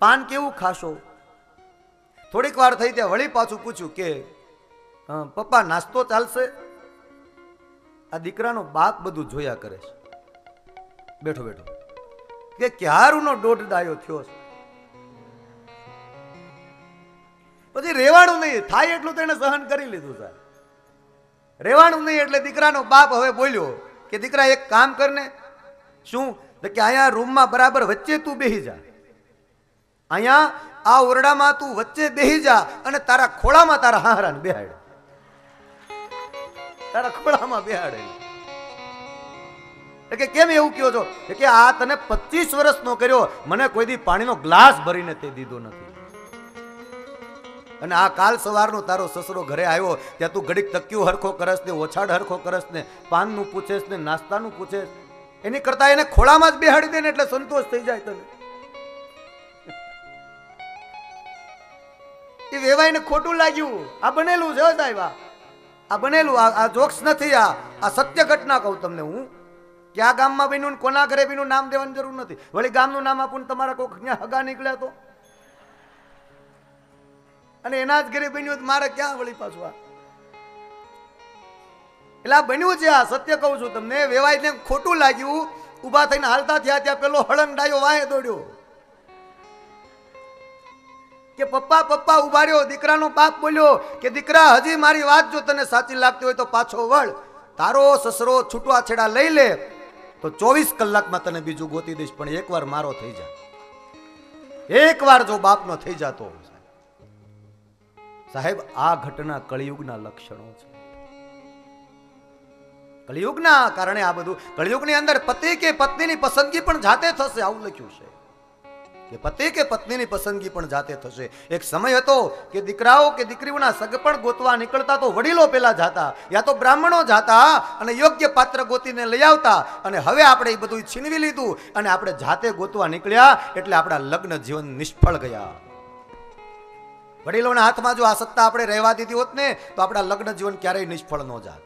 પાન કેવું ખાશો? થોડીક વાર થઈ ત્યાં વળી પાછું પૂછ્યું કે પપ્પા નાસ્તો ચાલશે? આ દીકરાનો બાપ બધું જોયા કરે છે બેઠો બેઠો કે ક્યારનો 1.5 દાયો થયો છે. પછી રેવાણું નહીં થાય એટલું તેને સહન કરી લીધું સાહેબ. રેવાણું નહીં એટલે દીકરાનો બાપ હવે બોલ્યો કે દીકરા એક કામ કરને. શું? કે અહીંયા રૂમમાં બરાબર વચ્ચે તું બેહી જા, અહીંયા આ ઓરડામાં તું વચ્ચે બેહી જા અને તારા ખોળામાં તારા હારાને બેહાડે, તારા ખોળામાં બેહાડે. કે કેમ એવું કયો છો? કે આ તને 25 વર્ષનો કર્યો, મને કોઈ દી પાણીનો ગ્લાસ ભરીને તે દીધો નથી. અને આ કાલ સવારનો તારો સસરો ઘરે આવ્યો ત્યાં તું ઘડીક તકિયું હરખો કરસ ને, ઓછાડ હરખો કરસ ને, પાનનું પૂછેસ ને, નાસ્તાનું પૂછેસ. એની કરતા એને ખોળામાં જ બેહાડી દે ને એટલે સંતોષ થઈ જાય તને. એ વેવાઈને ખોટું લાગ્યું. આ બનેલું છે સાહેબ, આ બનેલું, આ જોક્સ નથી, આ સત્ય ઘટના કહું તમને હું. ક્યાં ગામમાં બન્યું ને કોના ઘરે બન્યું નામ દેવાની જરૂર નથી. વળી ગામનું નામ આપું ને તમારા કોઈ ત્યાં હગા નીકળ્યા તો, અને એના જ ઘરે બન્યું મારે ક્યાં વળી પાછું આ. એટલે આ બન્યું છે, આ સત્ય કહું છું તમને. વેવાઈને ખોટું લાગ્યું, ઉભા થઈને હાલતા થયા ત્યાં પેલો હળંગ ડાયો વાહે દોડ્યો કે પપ્પા પપ્પા ઉભા રહ્યો. દીકરાનો બાપ બોલ્યો કે દીકરા હજી મારી વાત જો તને સાચી લાગતી હોય તો પાછો વળ. તારો સસરો છૂટવા છેડા લઈ લે તો 24 કલાકમાં તને બીજું ગોતી દઈશ, પણ એકવાર મારો થઈ જા. એકવાર જો બાપનો થઈ જાતો સાહેબ. આ ઘટના કળિયુગના લક્ષણો છે. કળિયુગના કારણે આ બધું. કળિયુગની અંદર પતિ કે પત્નીની પસંદગી પણ જાતે થશે આવું લખ્યું છે. કે પતિ કે પત્નીની પસંદગી પણ જાતે થશે. એક સમય હતો કે દીકરાઓ કે દીકરીઓના સગપણ ગોતવા નીકળતા તો વડીલો પેલા જાતા, યા તો બ્રાહ્મણો જાતા અને યોગ્ય પાત્ર ગોતીને લઈ આવતા. અને હવે આપણે એ બધું છીનવી લીધું અને આપણે જાતે ગોતવા નીકળ્યા એટલે આપણા લગ્ન જીવન નિષ્ફળ ગયા. વડીલોના હાથમાં જો આ સત્તા આપણે રહેવા દીધી હોત ને તો આપણા લગ્ન જીવન ક્યારેય નિષ્ફળ ન જાત.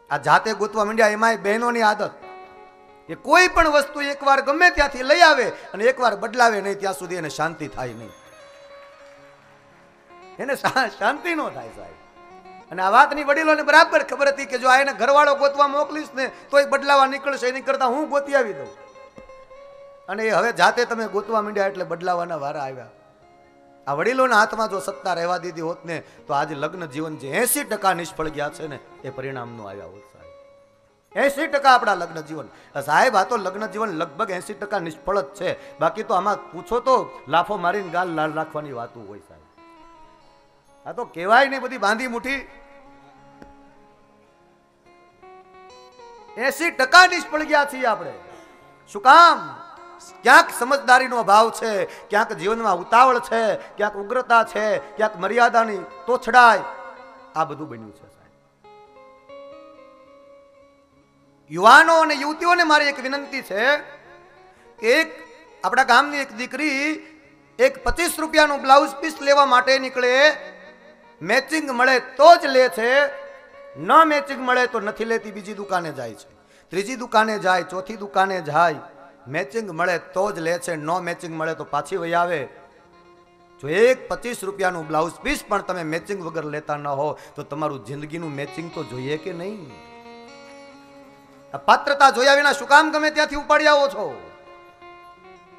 આ જાતે ગોતવા માંડ્યા, એમાંય બહેનોની આદત એ કોઈ પણ વસ્તુ એકવાર ગમે ત્યાંથી લઈ આવે અને એકવાર બદલાવે નહીં ત્યાં સુધી એને શાંતિ થાય નહીં. એને શાંતિ ન થાય સાહેબ. અને આ વાતની વડીલોને બરાબર ખબર હતી કે જો આ એને ઘરવાળો ગોતવા મોકલીશ ને તોય બદલાવા નીકળશે, એની કરતા હું ગોતી આવી દઉં. અને એ હવે જાતે તમે ગોતવા માંડ્યા એટલે બદલાવાના વારા આવ્યા. આ વડીલોના હાથમાં જો સત્તા રહેવા દીધી હોત ને તો આજે લગ્ન જીવન જે 80% નિષ્ફળ ગયા છે ને એ પરિણામનું આવ્યા હોત સાહેબ. 80% આપણા લગ્ન જીવન સાહેબ, આ તો લગ્ન જીવન લગભગ 80% નિષ્ફળ જ છે. બાકી તો આમાં પૂછો તો લાફો મારીને ગાલ લાલ રાખવાની વાતો હોય સાહેબ. આ તો કહેવાય નહીં બધી બાંધી મુઠ્ઠી. 80% નિષ્ફળ ગયા છીએ આપણે. શું કામ? ક્યાંક સમજદારીનો અભાવ છે, ક્યાંક જીવનમાં ઉતાવળ છે, ક્યાંક ઉગ્રતા છે, ક્યાંક મર્યાદાની તોછડાય. આ બધું બન્યું છે સાહેબ. યુવાનો અને યુવતીઓને મારી એક વિનંતી છે કે એક આપણા ગામની એક દીકરી એક 25 રૂપિયાનું બ્લાઉઝ પીસ લેવા માટે નીકળે, મેચિંગ મળે તો જ લે છે, ન મેચિંગ મળે તો નથી લેતી, બીજી દુકાને જાય છે, ત્રીજી દુકાને જાય, ચોથી દુકાને જાય. મેચિંગ મળે તો જ લે છે, નો મેચિંગ મળે તો પાછી વહી આવે. જો એક 25 રૂપિયાનું બ્લાઉઝ પીસ પણ તમે મેચિંગ વગર લેતા ન હો તો તમારું જિંદગીનું મેચિંગ તો જોઈએ કે નહીં? પાત્રતા જોયા વિના શું કામ ગમે ત્યાંથી ઉપાડી આવો છો?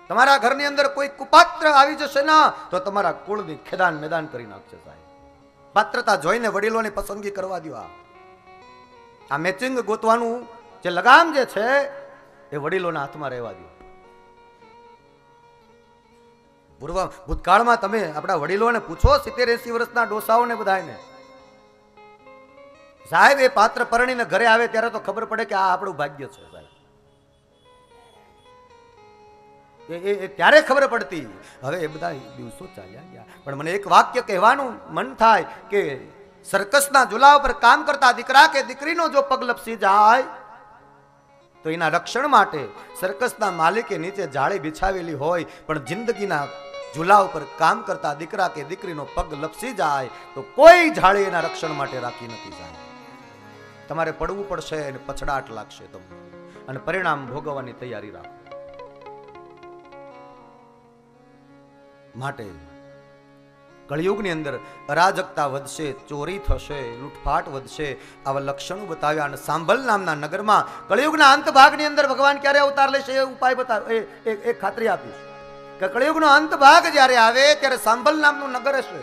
તમારા ઘરની અંદર કોઈ કુપાત્ર આવી જશે ના તો તમારા કુળની ખેદાન મેદાન કરી નાખશે સાહેબ. પાત્રતા જોઈને વડીલોની પસંદગી કરવા દો. આ મેચિંગ ગોતવાનું જે લગામ જે છે એ વડીલોના હાથમાં રહેવા દો. ભૂતકાળમાં તમે આપણા વડીલોને પૂછો, 70-80 વર્ષના ડોસાઓને બધાને સાહેબ એ પાત્ર પરણીને ઘરે આવે ત્યારે તો ખબર પડે કે આ આપણું ભાગ્ય છે સાહેબ. એ ત્યારે ખબર પડતી. હવે એ બધા દિવસો ચાલ્યા ગયા. પણ મને એક વાક્ય કહેવાનું મન થાય કે સર્કસના ઝૂલા ઉપર કામ કરતા દીકરા કે દીકરીનો જો પગ લપસી જાય તો એના રક્ષણ માટે સર્કસના માલિકે નીચે જાળી બિછાવેલી હોય, પણ જિંદગીના ઝૂલા ઉપર કામ કરતા દીકરા કે દીકરીનો પગ લપસી જાય તો કોઈ જાળી એના રક્ષણ માટે રાખી નથી જાય. તમારે પડવું પડશે અને પછડાટ લાગશે તમને, અને પરિણામ ભોગવવાની તૈયારી રાખો. માટે કળિયુગની અંદર અરાજકતા વધશે, ચોરી થશે, લૂંટફાટ વધશે, આવા લક્ષણો બતાવ્યા. અને સાંભલ નામના નગરમાં કળિયુગના અંત ભાગની અંદર ભગવાન ક્યારે અવતાર લેશે એ ઉપાય બતાવ્યો, એ ખાતરી આપીશ કે કળિયુગનો અંત ભાગ જ્યારે આવે ત્યારે સાંભલ નામનું નગર હશે.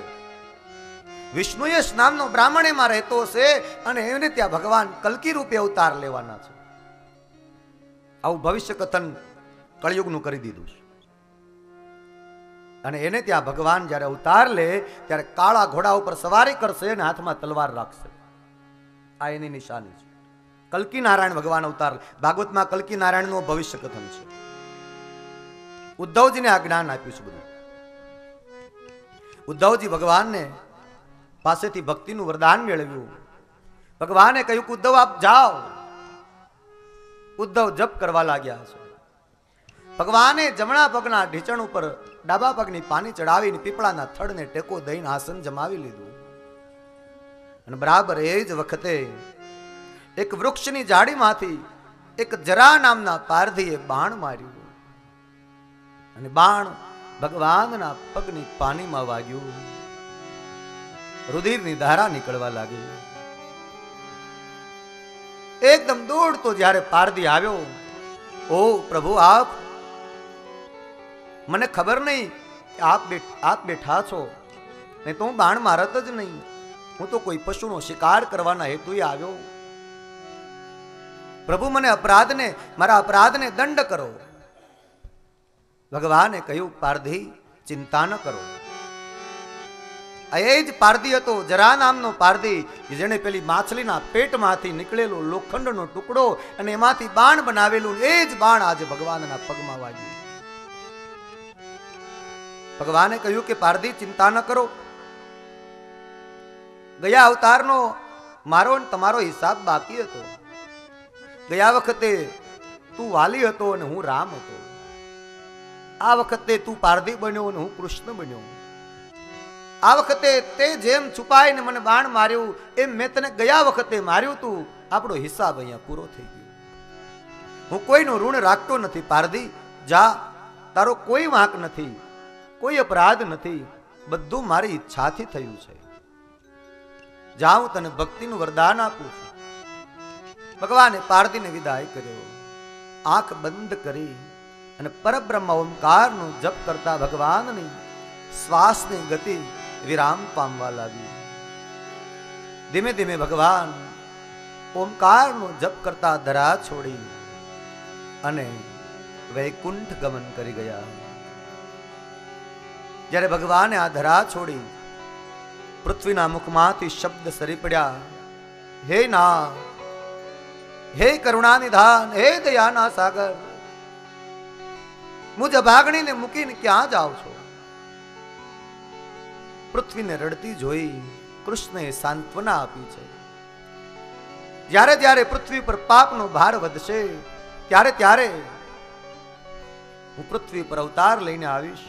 વિષ્ણુયશ નામનો બ્રાહ્મણ એમાં રહેતો હશે અને એને ત્યાં ભગવાન કલ્કી રૂપે અવતાર લેવાના છે. આવું ભવિષ્ય કથન કળિયુગનું કરી દીધું છે. અને એને ત્યાં ભગવાન જ્યારે અવતાર લે ત્યારે કાળા ઘોડા ઉપર સવારી કરશે અને હાથમાં તલવાર રાખશે. આ એની નિશાની છે. કલ્કી નારાયણ ભગવાન અવતાર. ભાગવતમાં કલ્કી નારાયણનું ભવિષ્ય કથન છે. ઉદ્ધવજીને આ જ્ઞાન આપ્યું છે બધું. ઉદ્ધવજી ભગવાનને પાસેથી ભક્તિનું વરદાન મેળવ્યું. ભગવાને કહ્યું કે ઉદ્ધવ આપ જાઓ. ઉદ્ધવ જપ કરવા લાગ્યા છે. ભગવાને જમણા પગના ઢીચણ ઉપર ડાબા પગની પાની ચડાવીને પીપળાના થડને ટેકો દઈને આસન જમાવી લીધું. અને બરાબર એ જ વખતે એક વૃક્ષની ઝાડીમાંથી એક જરા નામના પારધીએ બાણ માર્યું અને બાણ ભગવાનના પગની પાનીમાં વાગ્યું. રુધિરની ધારા નીકળવા લાગી. એકદમ દોડતો જ્યારે પારધી આવ્યો, ઓ પ્રભુ આપ, મને ખબર નહીં આપ બેઠા છો, નહીં તો હું બાણ મારત જ નહીં, હું તો કોઈ પશુનો શિકાર કરવાના હેતુએ આવ્યો. પ્રભુ મને મારા અપરાધને દંડ કરો. ભગવાને કહ્યું પારધી ચિંતા ન કરો. એ જ પારધી હતો, જરા નામનો પારધી, જેને પેલી માછલીના પેટમાંથી નીકળેલો લોખંડનો ટુકડો અને એમાંથી બાણ બનાવેલું એ જ બાણ આજે ભગવાનના પગમાં વાગ્યું. ભગવાને કહ્યું કે પારધી ચિંતા ન કરો, ગયા અવતારનો મારો અને તમારો હિસાબ બાકી હતો. ગયા વખતે તું વાલી હતો અને હું રામ હતો. આ વખતે તું પારધી બન્યો અને હું કૃષ્ણ બન્યો. આ વખતે તે જેમ છુપાઈને મને બાણ માર્યું એમ મેં તને ગયા વખતે માર્યું તું. આપણો હિસાબ અહીંયા પૂરો થઈ ગયો. હું કોઈનું ઋણ રાખતો નથી. પારધી જા, તારો કોઈ વાંક નથી, કોઈ અપરાધ નથી, બધું મારી ઈચ્છાથી થયું છે. જા, હું તને ભક્તિનું વરદાન આપું છું. ભગવાને પારધીને વિદાય કર્યો. આંખ બંધ કરી અને પરબ્રહ્મ ઓમકારનો જપ કરતા ભગવાનની શ્વાસની ગતિ વિરામ પામવા લાગી. ધીમે ધીમે ભગવાન ઓમકારનો જપ કરતા ધરા છોડી અને વૈકુંઠ ગમન કરી ગયા. જ્યારે ભગવાને આ ધરા છોડી પૃથ્વીના મુખમાંથી શબ્દ સરી પડ્યા, હે નાથ, હે કરુણા નિધાન, હે દયાના સાગર, મુજ અભાગણીને મૂકીને ક્યાં જાઓ છો? પૃથ્વીને રડતી જોઈ કૃષ્ણએ સાંત્વના આપી છે. જ્યારે જ્યારે પૃથ્વી પર પાપનો ભાર વધશે ત્યારે ત્યારે હું પૃથ્વી પર અવતાર લઈને આવીશ.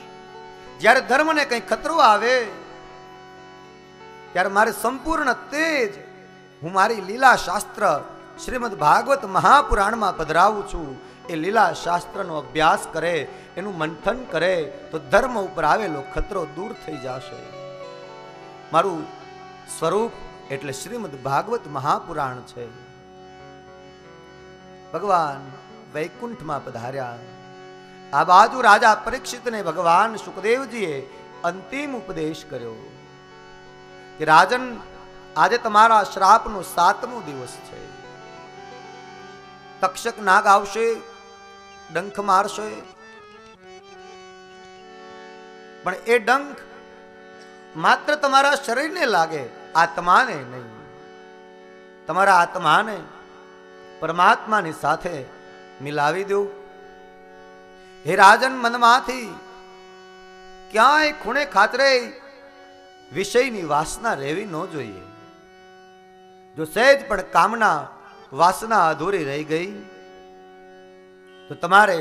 જ્યારે ધર્મને કંઈ ખતરો આવે ત્યારે મારે સંપૂર્ણ તેજ હું મારી લીલા શાસ્ત્ર શ્રીમદ ભાગવત મહાપુરાણમાં પધરાવું છું. એ લીલા શાસ્ત્રનો અભ્યાસ કરે, એનું મંથન કરે તો ધર્મ ઉપર આવેલો ખતરો દૂર થઈ જશે. મારું સ્વરૂપ એટલે શ્રીમદ ભાગવત મહાપુરાણ છે. ભગવાન વૈકુંઠમાં પધાર્યા. આ બાજુ રાજા પરીક્ષિતને ભગવાન સુખદેવજીએ અંતિમ ઉપદેશ કર્યો કે રાજન, આજે તમારા શ્રાપનો 7મો દિવસ છે. તક્ષક નાગ આવશે, ડંખ મારશે, પણ એ ડંખ માત્ર તમારા શરીરને લાગે, આત્માને નહીં. તમારા આત્માને પરમાત્માની સાથે મિલાવી દો. હે રાજન, મનમાંથી ક્યાંય ખૂણે ખાતરે વિષયની વાસના રહેવી ન જોઈએ. જો સહેજ પણ કામના વાસના અધૂરી રહી ગઈ તો તમારે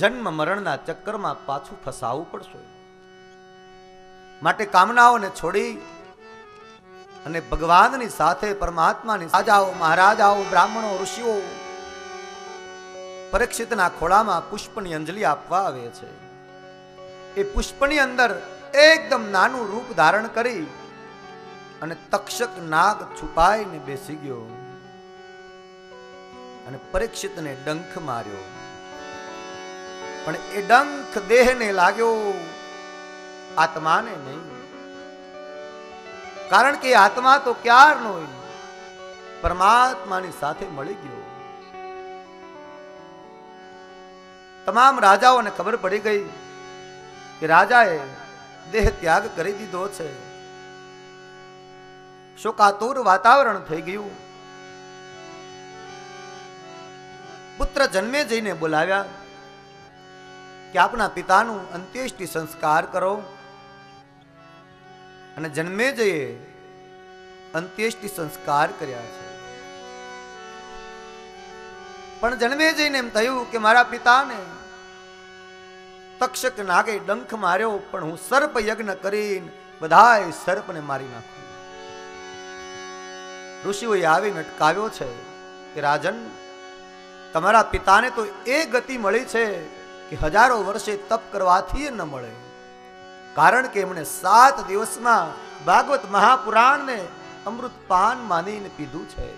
જન્મ મરણના ચક્કરમાં પાછું ફસાવવું પડશે. માટે કામનાઓને છોડી અને ભગવાનની સાથે પરમાત્માની રાજાઓ, મહારાજાઓ, બ્રાહ્મણો, ઋષિઓ પરીક્ષિતના ખોળામાં પુષ્પની અંજલિ આપવા આવે છે. એ પુષ્પની અંદર એકદમ નાનું રૂપ ધારણ કરી અને તક્ષક નાગ છુપાઈને બેસી ગયો અને પરીક્ષિતને ડંખ માર્યો. પણ એ ડંખ દેહને લાગ્યો, આત્માને નહીં. કારણ કે આત્મા તો ક્યારનો પરમાત્માની સાથે મળી ગયો. તમામ રાજાઓને ખબર પડી ગઈ કે રાજાએ દેહ ત્યાગ કરી દીધો છે. શોકાતુર વાતાવરણ થઈ ગયું. પુત્ર જન્મે જઈને બોલાવ્યા કે આપના પિતાનું અંત્યેષ્ટિ સંસ્કાર કરો. અને જન્મે જઈએ અંત્યેષ્ટિ સંસ્કાર કર્યા છે. પણ જન્મે જઈને એમ થયું કે મારા પિતાને તક્ષક નાગે ડંખ માર્યો, પણ હું સર્પ યજ્ઞ કરીને બધાય સર્પને મારી નાખું. ઋષિઓએ આવીને અટકાવ્યો છે કે રાજન, તમારા પિતાને તો એ ગતિ મળી છે કે હજારો વર્ષે તપ કરવાથી ન મળે. કારણ કે એમણે 7 દિવસમાં ભાગવત મહાપુરાણને અમૃત પાન માનીને પીધું છે.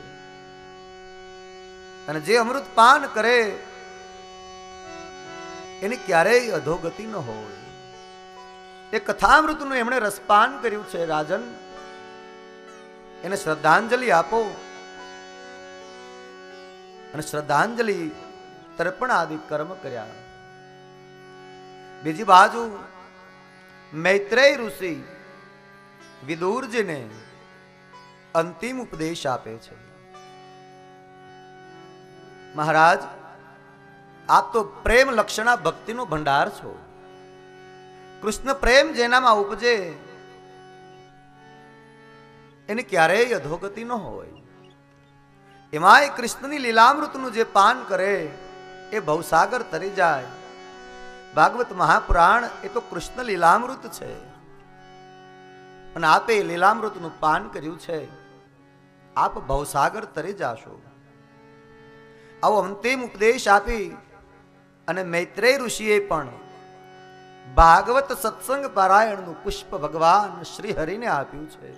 અને જે અમૃત પાન કરે એની ક્યારેય અધોગતિ ન હોય. એ કથામૃતનું એમણે રસપાન કર્યું છે. રાજન, એને શ્રદ્ધાંજલિ આપો. અને શ્રદ્ધાંજલિ તર્પણ આદિ કર્મ કર્યા. બીજી બાજુ મૈત્રેય ઋષિ વિદુરજીને અંતિમ ઉપદેશ આપે છે. મહારાજ, આપ તો પ્રેમ લક્ષણા ભક્તિનો ભંડાર છો. કૃષ્ણ પ્રેમ જેનામાં ઉપજે એને ક્યારેય અધોગતિ ન હોય. એમાંય કૃષ્ણની લીલામૃતનું જે પાન કરે એ ભવસાગર તરી જાય. ભાગવત મહાપુરાણ એ તો કૃષ્ણ લીલામૃત છે અને આપે લીલામૃતનું પાન કર્યું છે. આપ ભવસાગર તરી જાશો. આવો અંતિમ ઉપદેશ આપી અને મૈત્રેય ઋષિએ પણ ભાગવત સત્સંગ પારાયણનું પુષ્પ ભગવાન શ્રી હરિને આપ્યું છે.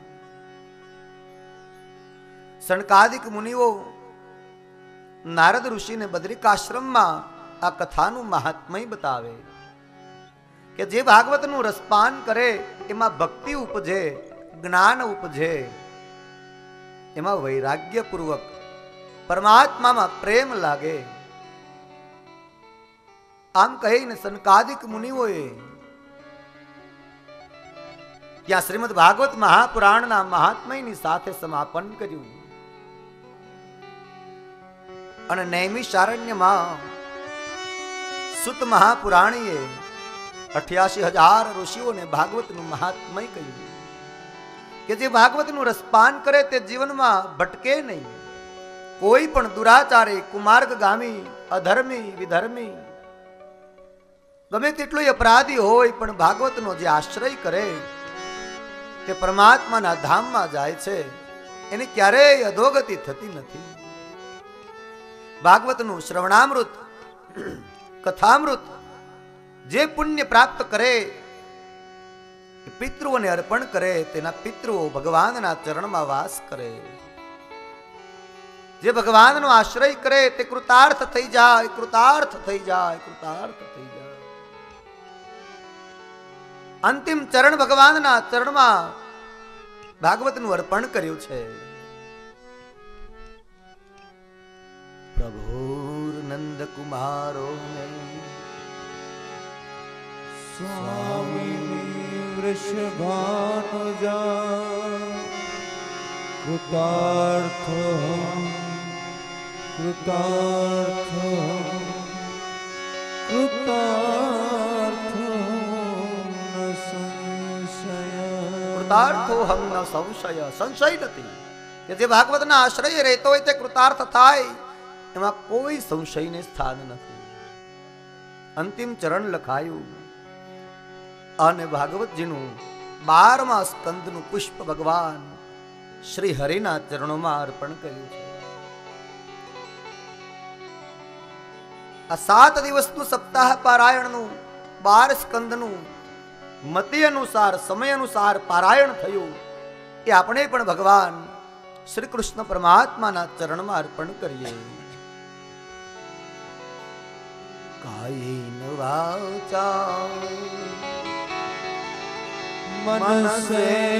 સનકાદિક મુનિઓ નારદ ઋષિને બદ્રિકાશ્રમમાં આ કથાનું મહાત્મય બતાવે કે જે ભાગવતનું રસપાન કરે એમાં ભક્તિ ઉપજે, જ્ઞાન ઉપજે, એમાં વૈરાગ્યપૂર્વક પરમાત્મામાં પ્રેમ લાગે. આમ કહીને સનકાદિક મુનિઓએ ત્યાં શ્રીમદ ભાગવત મહાપુરાણના મહાત્મયની સાથે સમાપન કર્યું અને નૈમિષારણ્યમાં સુત મહાપુરાણીએ 88,000 ઋષિઓને ભાગવતનું મહાત્મય કહ્યું કે જે ભાગવતનું રસપાન કરે તે જીવનમાં ભટકે નહીં. કોઈ પણ દુરાચારી, કુમાર્ગગામી, અધર્મી, વિધર્મી, ગમે તેટલો અપરાધી હોય પણ ભાગવતનો જે આશ્રય કરે તે પરમાત્માના ધામમાં જાય છે. એને ક્યારેય અધોગતિ થતી નથી. ભાગવતનું શ્રવણામૃત, કથામૃત જે પુણ્ય પ્રાપ્ત કરે એ પિતૃઓને અર્પણ કરે. તેના પિતૃઓ ભગવાનના ચરણમાં વાસ કરે. જે ભગવાનનો આશ્રય કરે તે કૃતાર્થ થઈ જાય, કૃતાર્થ થઈ જાય, કૃતાર્થ થઈ જાય. અંતિમ ચરણ ભગવાનના ચરણમાં ભાગવતનું અર્પણ કર્યું છે. પ્રભુર નંદ કુમારો ને સ્વામી વૃષભાનુજા કૃતાર્થ કૃતાર્થ કૃતાર્થ કૃતાર્થો હમ ન સંશય. સંશય નથી કે જે ભાગવતના આશ્રય રહેતો હોય તે કૃતાર્થ થાય, એમાં કોઈ સંશયને સ્થાન નથી. અંતિમ ચરણ લખાયું અને ભાગવતજીનું 12મા સ્કંદનું પુષ્પ ભગવાન શ્રી હરિના ચરણોમાં અર્પણ કર્યું છે. આ 7 દિવસનું સપ્તાહ પારાયણનું 12 સ્કંદનું મતિ અનુસાર, સમય અનુસાર પારાયણ થયું. એ આપણે પણ ભગવાન શ્રી કૃષ્ણ પરમાત્માના ચરણમાં અર્પણ કરીએ. કાયેન વાચા મનસેન્દ્રિયેવા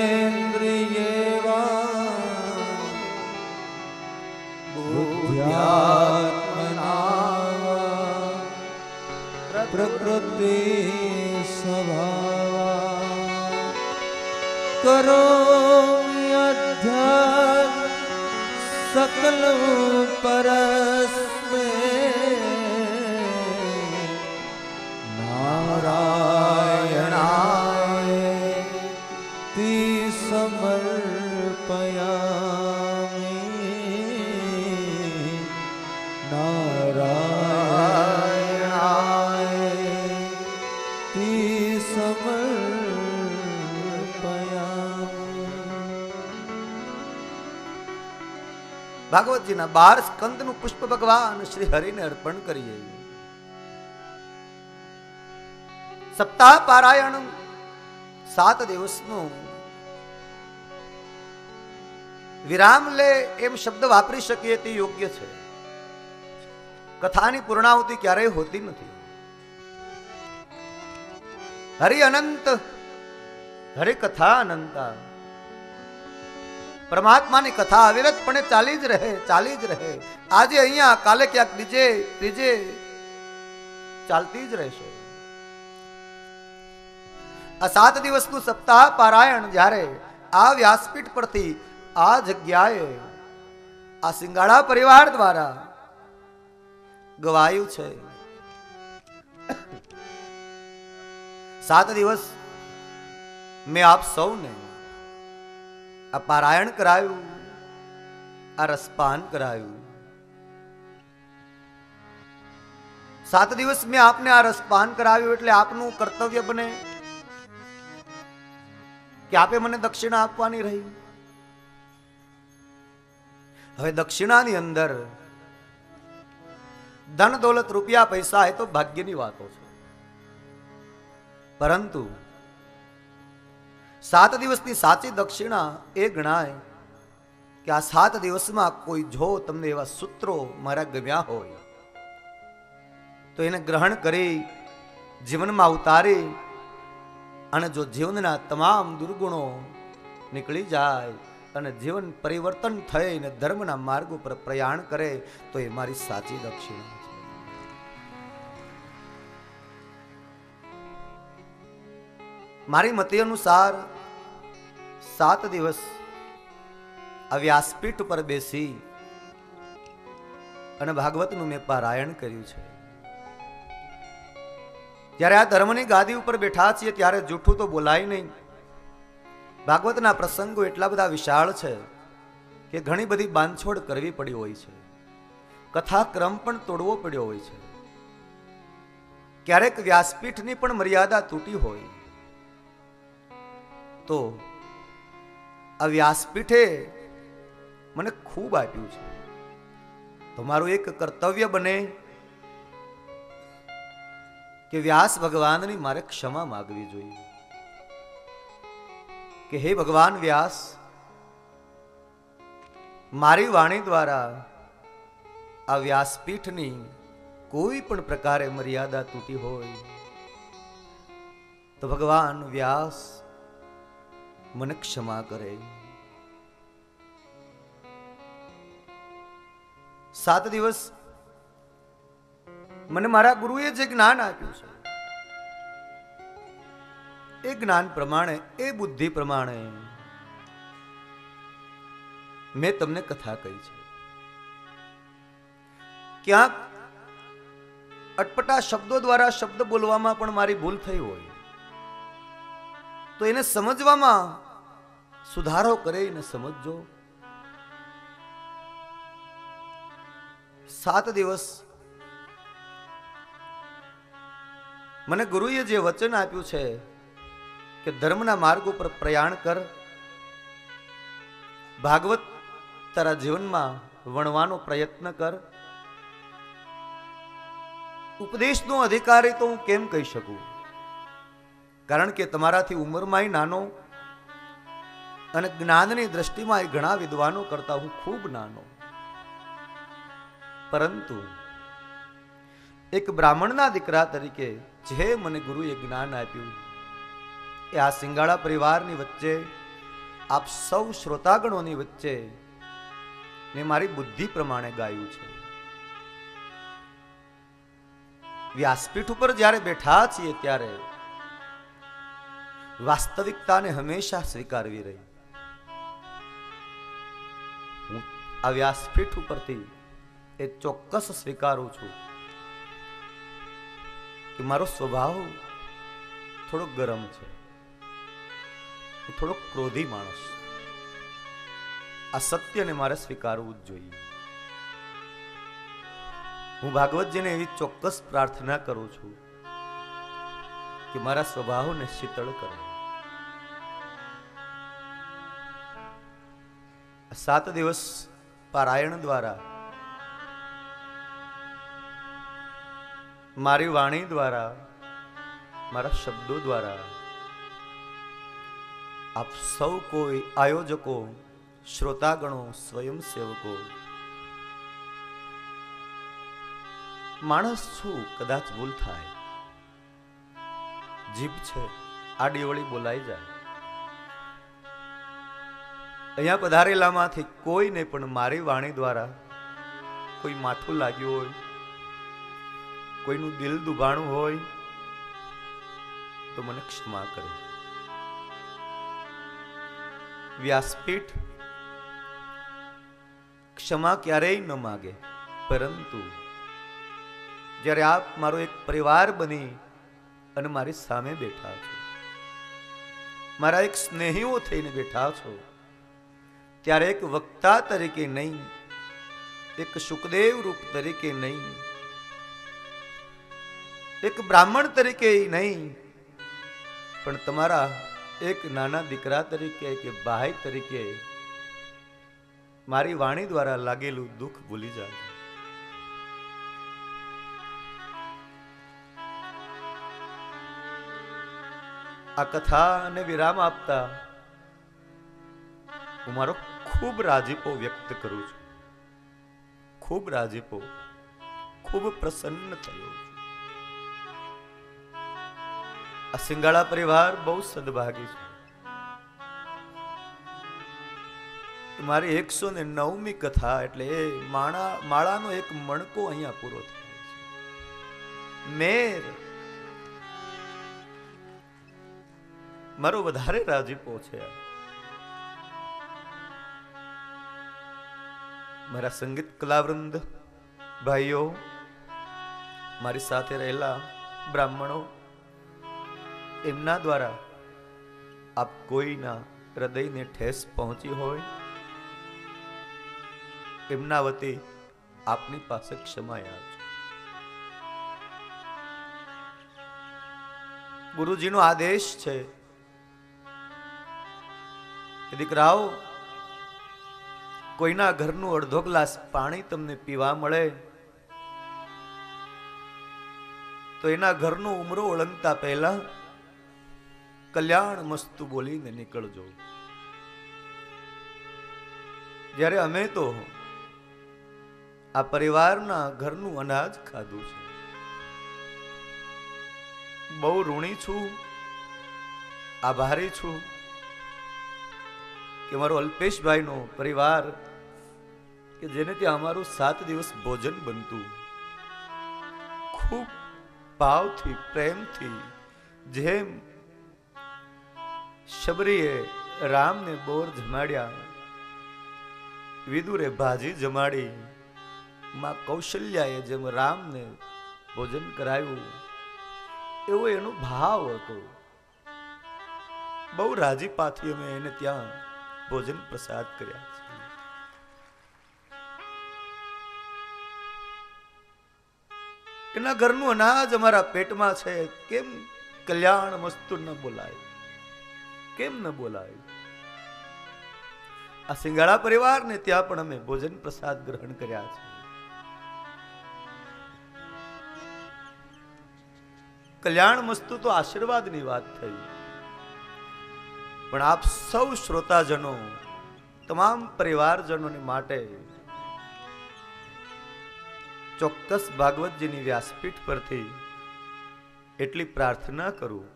બુદ્ધ્યાત્મના પ્રકૃતિ સ્વભાવા કરોમિ અધ્યાત્મ સકલ પરસ્મે નારાયણાય તિ સમર્પયામિ. નારાયણાય તિ સમર્પયામિ. ભાગવતજીના 12 સ્કંદનું પુષ્પ ભગવાન શ્રી હરિને અર્પણ કરીએ. સપ્તાહ પારાયણ 7 દિવસનું વિરામ લે એમ શબ્દ વાપરી શકીએ તે યોગ્ય છે. કથાની પૂર્ણાહુતિ ક્યારેય હોતી નથી. હરિ અનંત, હરિ કથા અનંતા. પરમાત્માની કથા અવિરતપણે ચાલી જ રહે, ચાલી જ રહે. આજે અહીંયા, કાલે ક્યાંક બીજે ત્રીજે ચાલતી જ રહેશે. આ 7 દિવસનું સપ્તાહ પારાયણ જ્યારે આ વ્યાસપીઠ પરથી આ જગ્યાએ આ સિંગાડા પરિવાર દ્વારા ગવાયું છે, 7 દિવસ મેં આપ સૌને આ પારાયણ કરાયું, આ રસપાન કરાયું. 7 દિવસ મેં આપને આ રસપાન કરાવ્યું એટલે આપનું કર્તવ્ય બને કે આપે મને દક્ષિણા આપવાની રહી. હવે દક્ષિણાની અંદર ધન દોલત રૂપિયા પૈસા એ તો ભાગ્યની વાતો છે, પરંતુ 7 દિવસની સાચી દક્ષિણા એ ગણાય કે આ 7 દિવસમાં કોઈ જો તમને એવા સૂત્રો મારા ગમ્યા હોય તો એને ગ્રહણ કરી જીવનમાં ઉતારી અને જો જીવનના તમામ દુર્ગુણો નીકળી જાય અને જીવન પરિવર્તન થઈને ધર્મના માર્ગ ઉપર પ્રયાણ કરે તો એ મારી સાચી દક્ષિણા છે. મારી મતિ અનુસાર 7 દિવસ આ વ્યાસપીઠ ઉપર બેસી અને ભાગવતનું મેં પારાયણ કર્યું છે. જ્યારે આ ધર્મની ગાદી ઉપર બેઠા છીએ ત્યારે જૂઠું તો બોલાય નહીં. ભાગવતના પ્રસંગો એટલા બધા વિશાળ છે કે ઘણી બધી બાંધછોડ કરવી પડી હોય છે, કથાક્રમ પણ તોડવો પડ્યો હોય છે. ક્યારેક વ્યાસપીઠની પણ મર્યાદા તૂટી હોય તો આ વ્યાસપીઠે મને ખૂબ આપ્યું છે, તો મારું એક કર્તવ્ય બને કે વ્યાસ ભગવાનની મારે ક્ષમા માગવી જોઈએ કે હે ભગવાન વ્યાસ, મારી વાણી દ્વારા આ વ્યાસપીઠની કોઈ પણ પ્રકારે મર્યાદા તૂટી હોય તો ભગવાન વ્યાસ મને ક્ષમા કરે. 7 દિવસ મને મારા ગુરુએ જે જ્ઞાન આપ્યું છે એ જ્ઞાન પ્રમાણે, એ બુદ્ધિ પ્રમાણે મેં તમને કથા કહી છે. ક્યાંક અટપટા શબ્દો દ્વારા શબ્દ બોલવામાં પણ મારી ભૂલ થઈ હોય તો એને સમજવામાં સુધારો કરીને સમજજો. 7 દિવસ મને ગુરુએ જે વચન આપ્યું છે કે ધર્મના માર્ગ ઉપર પ્રયાણ કર, ભાગવત તારા જીવનમાં વણવાનો પ્રયત્ન કર. ઉપદેશનો અધિકારી તો હું કેમ કહી શકું, કારણ કે તમારાથી ઉંમરમાંય નાનો અને જ્ઞાનની દ્રષ્ટિમાં ઘણા વિદ્વાનો કરતા હું ખૂબ નાનો, પરંતુ એક બ્રાહ્મણના દીકરા તરીકે જે મને ગુરુએ જ્ઞાન આપ્યું એ આ સિંગાળા પરિવારની વચ્ચે, આપ સૌ શ્રોતાગણોની વચ્ચે મેં મારી બુદ્ધિ પ્રમાણે ગાયું છે. વ્યાસપીઠ ઉપર જ્યારે બેઠા છીએ ત્યારે વાસ્તવિકતાને હંમેશા સ્વીકારવી રહી. હું આ વ્યાસપીઠ ઉપરથી એ ચોક્કસ સ્વીકારું છું કે મારો સ્વભાવ થોડો ગરમ છે, હું થોડો ક્રોધી માણસ. આ સત્યને મારે સ્વીકારવું જ જોઈએ. હું ભાગવતજીને એવી ચોક્કસ પ્રાર્થના કરું છું કે મારા સ્વભાવને શીતળ કરે. 7 દિવસ પારાયણ દ્વારા, મારી વાણી દ્વારા, મારા શબ્દો દ્વારા આપ સૌ કોઈ આયોજકો, શ્રોતાગણો, સ્વયંસેવકો, માણસ છું, કદાચ ભૂલ થાય, જીભ છે, આડીવળી બોલાઈ જાય. અહીંયા પધારેલામાંથી કોઈને પણ મારી વાણી દ્વારા કોઈ માથું લાગ્યું હોય, કોઈનું દિલ દુભાણું હોય તો મને ક્ષમા કરે. વ્યાસપીઠ ક્ષમા ક્યારેય ન માગે, પરંતુ જ્યારે આપ મારો એક પરિવાર બની અને મારી સામે બેઠા છો, મારા એક સ્નેહીઓ થઈને બેઠા છો, ત્યારે એક વક્તા તરીકે નહીં, એક સુખદેવ રૂપ તરીકે નહીં, એક બ્રાહ્મણ તરીકે નહીં, પણ તમારા એક નાના દીકરા તરીકે કે ભાઈ તરીકે મારી વાણી દ્વારા લાગેલું દુઃખ ભૂલી જાજો. આ કથાને વિરામ આપતા હું મારો ખૂબ રાજીપો વ્યક્ત કરું છું, ખૂબ રાજીપો, ખૂબ પ્રસન્ન થયો છું. આ સિંગાળા પરિવાર બહુ સદભાગી છે. મારી 109મી કથા એટલે એ માળાનો એક મણકો અહીંયા પૂરો થાય છે. મેર મારો વધારે રાજીપો છે. મારા સંગીત કલાવૃંદ ભાઈઓ, મારી સાથે રહેલા બ્રાહ્મણો, એમના દ્વારા આપ કોઈના હૃદયને ઠેસ પહોંચી હોય, એમના વતી આપની પાસે ક્ષમા યાચું. ગુરુજીનો આદેશ છે કે દીકરાઓ, કોઈના ઘરનું અડધો ગ્લાસ પાણી તમને પીવા મળે તો એના ઘરનો ઉમરો ઓળંગતા પહેલા કલ્યાણ મસ્તુ બોલીને નીકળજો. જ્યારે અમે તો આ પરિવારના ઘરનું અનાજ ખાધું છે. બહુ ઋણી છું, આભારી છું કે મારો અલ્પેશભાઈનો પરિવાર કે જેને ત્યાં અમારું 7 દિવસ ભોજન બનતું, ખૂબ ભાવથી, પ્રેમથી, જેમ શબરીએ રામને બોર જમાડ્યા, વિદુરે ભાજી જમાડી, માં કૌશલ્યાએ જેમ રામને ભોજન કરાવ્યું, એવો એનો ભાવ હતો. બહુ રાજીપાથી અમે એને ત્યાં ભોજન પ્રસાદ કર્યા છે. એના ઘરનું અનાજ અમારા પેટમાં છે. કેમ કલ્યાણ મસ્તુ ન બોલાય? કેમ ન બોલાય? આ સિંગાળા પરિવારને ત્યાં પણ અમે ભોજન પ્રસાદ ગ્રહણ કર્યા છે. કલ્યાણ મસ્તુ તો આશીર્વાદની વાત થઈ, પણ આપ સૌ શ્રોતાજનો, તમામ પરિવારજનોની માટે ચોક્કસ ભાગવતજીની વ્યાસપીઠ પરથી એટલી પ્રાર્થના કરું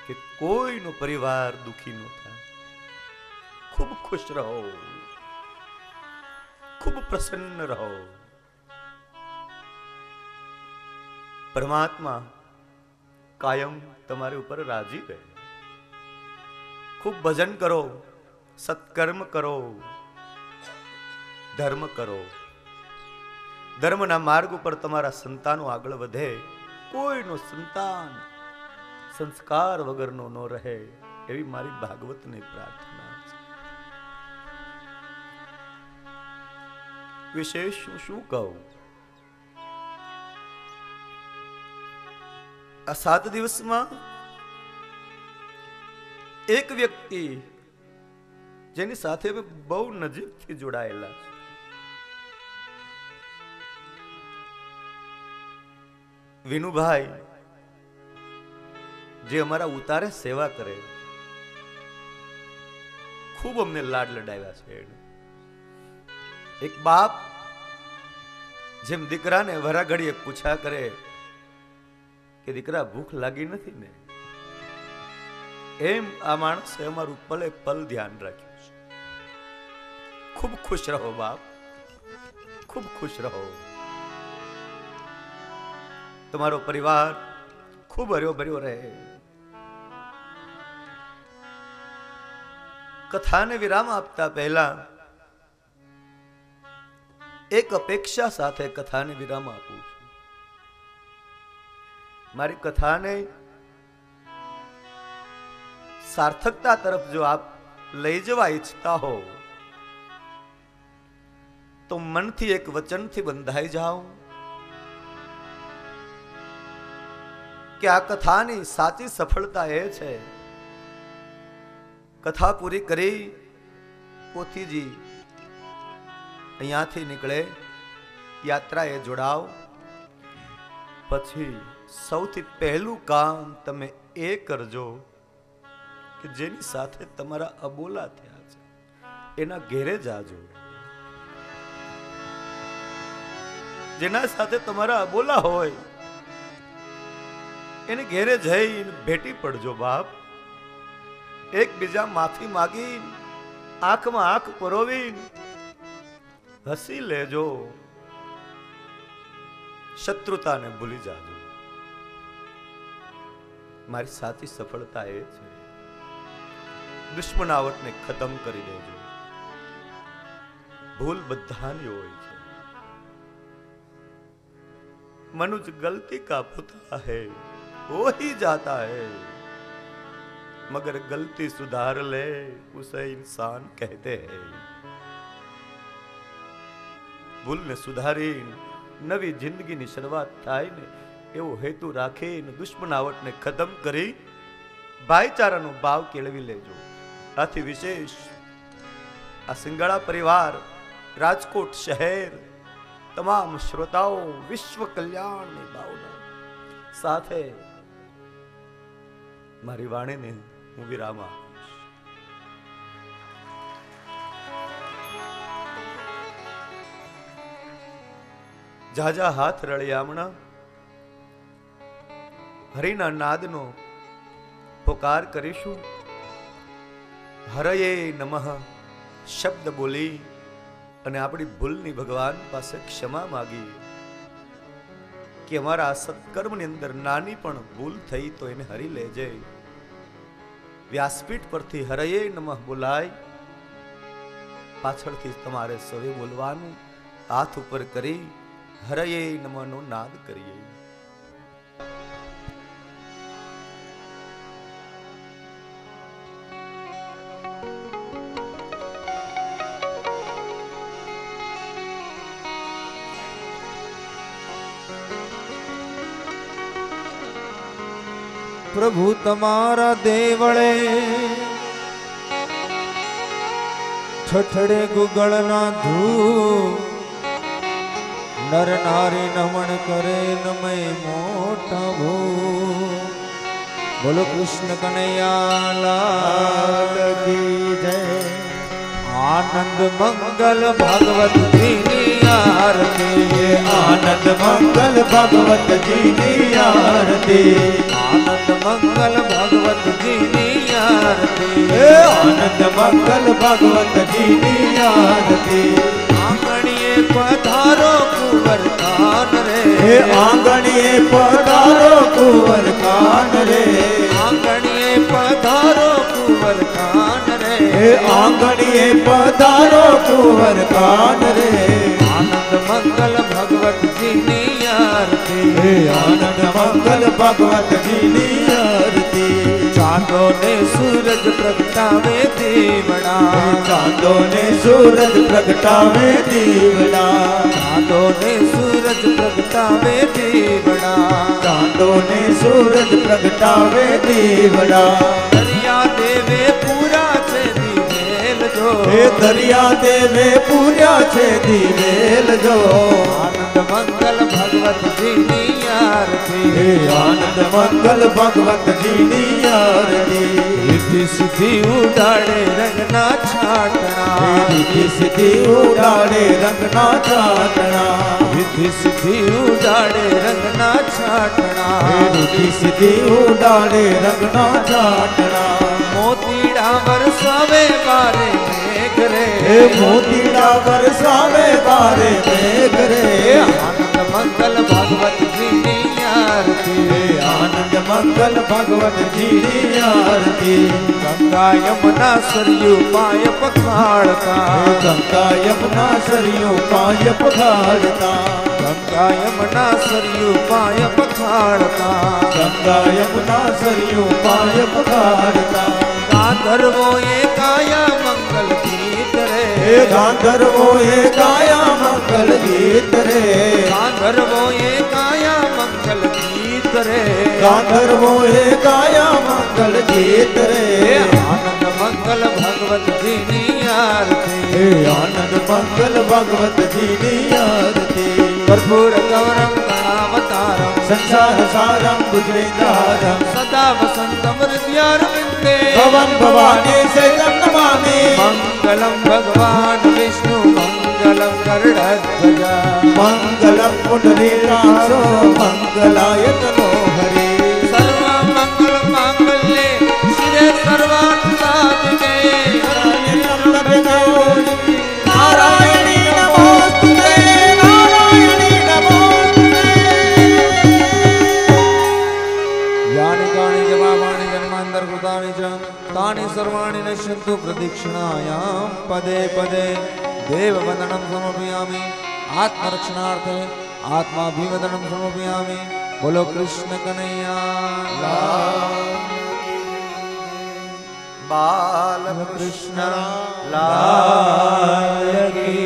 કે કોઈનો પરિવાર દુખી ન થાય. ખૂબ ખુશ રહો, ખૂબ પ્રસન્ન રહો. પરમાત્મા કાયમ તમારી ઉપર રાજી રહે. ખૂબ ભજન કરો, સત્કર્મ કરો, ધર્મ કરો. ધર્મના માર્ગ ઉપર તમારા સંતાનો આગળ વધે. કોઈનો સંતાન સંસ્કાર વગરનો ન રહે, એવી મારી ભાગવતની પ્રાર્થના છે. વિશેષ શું કહું? આ 7 દિવસમાં એક વ્યક્તિ જેની સાથે બહુ નજીકથી જોડાયેલા છે, વિનુભાઈ, જે અમારા ઉતારે સેવા કરે, ખૂબ અમને લાડ લડાવ્યા છે. એક બાપ જેમ દીકરાને વરા ઘડીએ પૂછા કરે કે દીકરા ભૂખ લાગી નથી ને, એમ આ માણસે અમારું પલે પલ ધ્યાન રાખ્યું છે. ખૂબ ખુશ રહો બાપ, ખૂબ ખુશ રહો. તમારો પરિવાર ખૂબ હર્યો ભર્યો રહે. કથાને વિરામ આપતા પહેલા એક અપેક્ષા સાથે કથાને વિરામ આપું છું. મારી કથાને સાર્થકતા તરફ જો આપ લઈ જવા ઈચ્છતા હો તો મનથી એક વચનથી બંધાઈ જાઓ કે આ કથાની સાચી સફળતા એ છે, કથા પૂરી કરી પોથીજી અહીંયાથી નીકળે, યાત્રાએ જોડાવ, પછી સૌથી પહેલું કામ તમે એ કરજો કે જેની સાથે તમારા અબોલા થયા છે એના ઘેરે જાજો, જેના સાથે તમારા અબોલા હોય એને ઘેરે જઈને ભેટી પડજો બાપ, એકબીજા માફી માગી આંખમાં આંખ પરોવી હસી લેજો, શત્રુતાને ભૂલી જાજો. મારી સાચી સફળતા એ છે, દુશ્મનાવટને ખતમ કરી દેજો. ભૂલ બધાની હોય છે, मनुज गलती का पुतला है हो ही जाता है, मगर गलती सुधार ले उसे इंसान कहते हैं. ભૂલને સુધારી નવી જિંદગીની શરૂઆત થાય ને એવો હેતુ રાખીને દુશ્મનાવટને ખતમ કરી ભાઈચારાનો ભાવ કેળવી લેજો. આથી વિશેષ આ સિંગાળા પરિવાર, રાજકોટ શહેર, તમામ શ્રોતાઓ વિશ્વ કલ્યાણની ભાવના સાથે મારી વાણીને હું વિરામ આપીશ. જાજા હાથ રળિયામણા હરિના નાદનો પુકાર કરીશું. હરયે નમઃ શબ્દ બોલી અને આપણી ભૂલની ભગવાન પાસે ક્ષમા માગી કે અમારા સત્કર્મની અંદર નાની પણ ભૂલ થઈ તો એને હરી લેજે. વ્યાસપીઠ પરથી હરયે નમઃ બોલાય, પાછળથી તમારે સવે બોલવાનું, હાથ ઉપર કરી હરયે નમઃનો નાદ કરીએ. प्रभु तमारा देवळे ठठड़े गुगलना धू, नर नारी नमन करे नमय मोटा भू. बोलो कृष्ण कन्हैया लाल की जय. आनंद मंगल भगवत जी की आरती, आनंद मंगल भगवत जी की आरती, आनंद मंगल भगवत जी की आरती, आनंद मंगल भगवत जी की आरती. आंगणिये पधारो कुंवर कान रे, आंगणिये पधारो कुंवर कान रे, आंगणिये पधारो कुंवर कान रे, आंगणिये पधारो कुंवर कान रे. आनंद मंगल भगवत जी की आरती, आनंद मंगल भगवत जी की आरती. चांदो ने सूरज प्रगटावे दीवड़ा, चांदो ने सूरज प्रगटावे दीवड़ा, चांदो ने सूरज प्रगटावे दीवड़ा, चांदो ने सूरज प्रगटावे दीवड़ा. दरिया देवे पूरा छे दीवेल जो, दरिया देवे पूरा छे दीवेल जो. आनंद मंगल भगवत जी की आरती, आनंद मंगल भगवत जी की आरती. रिद्धि सिद्धि उड़ाड़े रंगना छाटना, रिद्धि सिद्धि उड़ाड़े रंगना छाटना, रिद्धि सिद्धि उड़ाड़े रंगना छाटना, रिद्धि सिद्धि उड़ाड़े रंगना छाटना. मोतीड़ा बरसावे बारे मेघ रे, मोतीड़ा बरसावे बारे मेघ रे. आनंद मंगल भगवत जी की आरती, आनंद मंगल भगवत जी की आरती. गंगा यमुना सरयू पाय पखाड़ता, गंगा यमुना सरयू पाय पखाड़ता, गंगा यमुना सरयू पाय पखाड़ता. गंगा यमुना सरयू पाय पखारता। गांधर्वो ये काया मंगल गीत रे, गांधर्वो ये गाया मंगल गीत रे, गांधर्वो ये काया मंगल गीत रे, गांधर्वो ये गाया मंगल गीत रे। आनंद मंगल भगवत जी नी आरती, आनंद मंगल भगवत जी नी आरती। कर्पूर गौरम गणावतारम, संसार सारम बुद्धिधारम, सदा वसंतम हृदयारविंदे, भवन भवानी से नमामि। मंगलम भगवान विष्णु मंगलम गरुड़ध्वजा, मंगलम पुंडरीकाक्षो मंगलाय तनो हरे। सर्व मंगल मांगल्ये शिवे सर्वार्थ साधिके, नारायणी नमोस्तुते, नारायणी नमोस्तुते। यानि कानि जपापानि जन्मान्तर कृतानि च तानि सर्वाणि नश्यन्तु प्रदक्षिणायां पदे पदे। देववन्दनं समर्पयामि, आत्मरक्षणार्थे आत्माभिवदनं समर्पयामि। बोलो कृष्ण कन्हैया बाल कृष्ण लाल की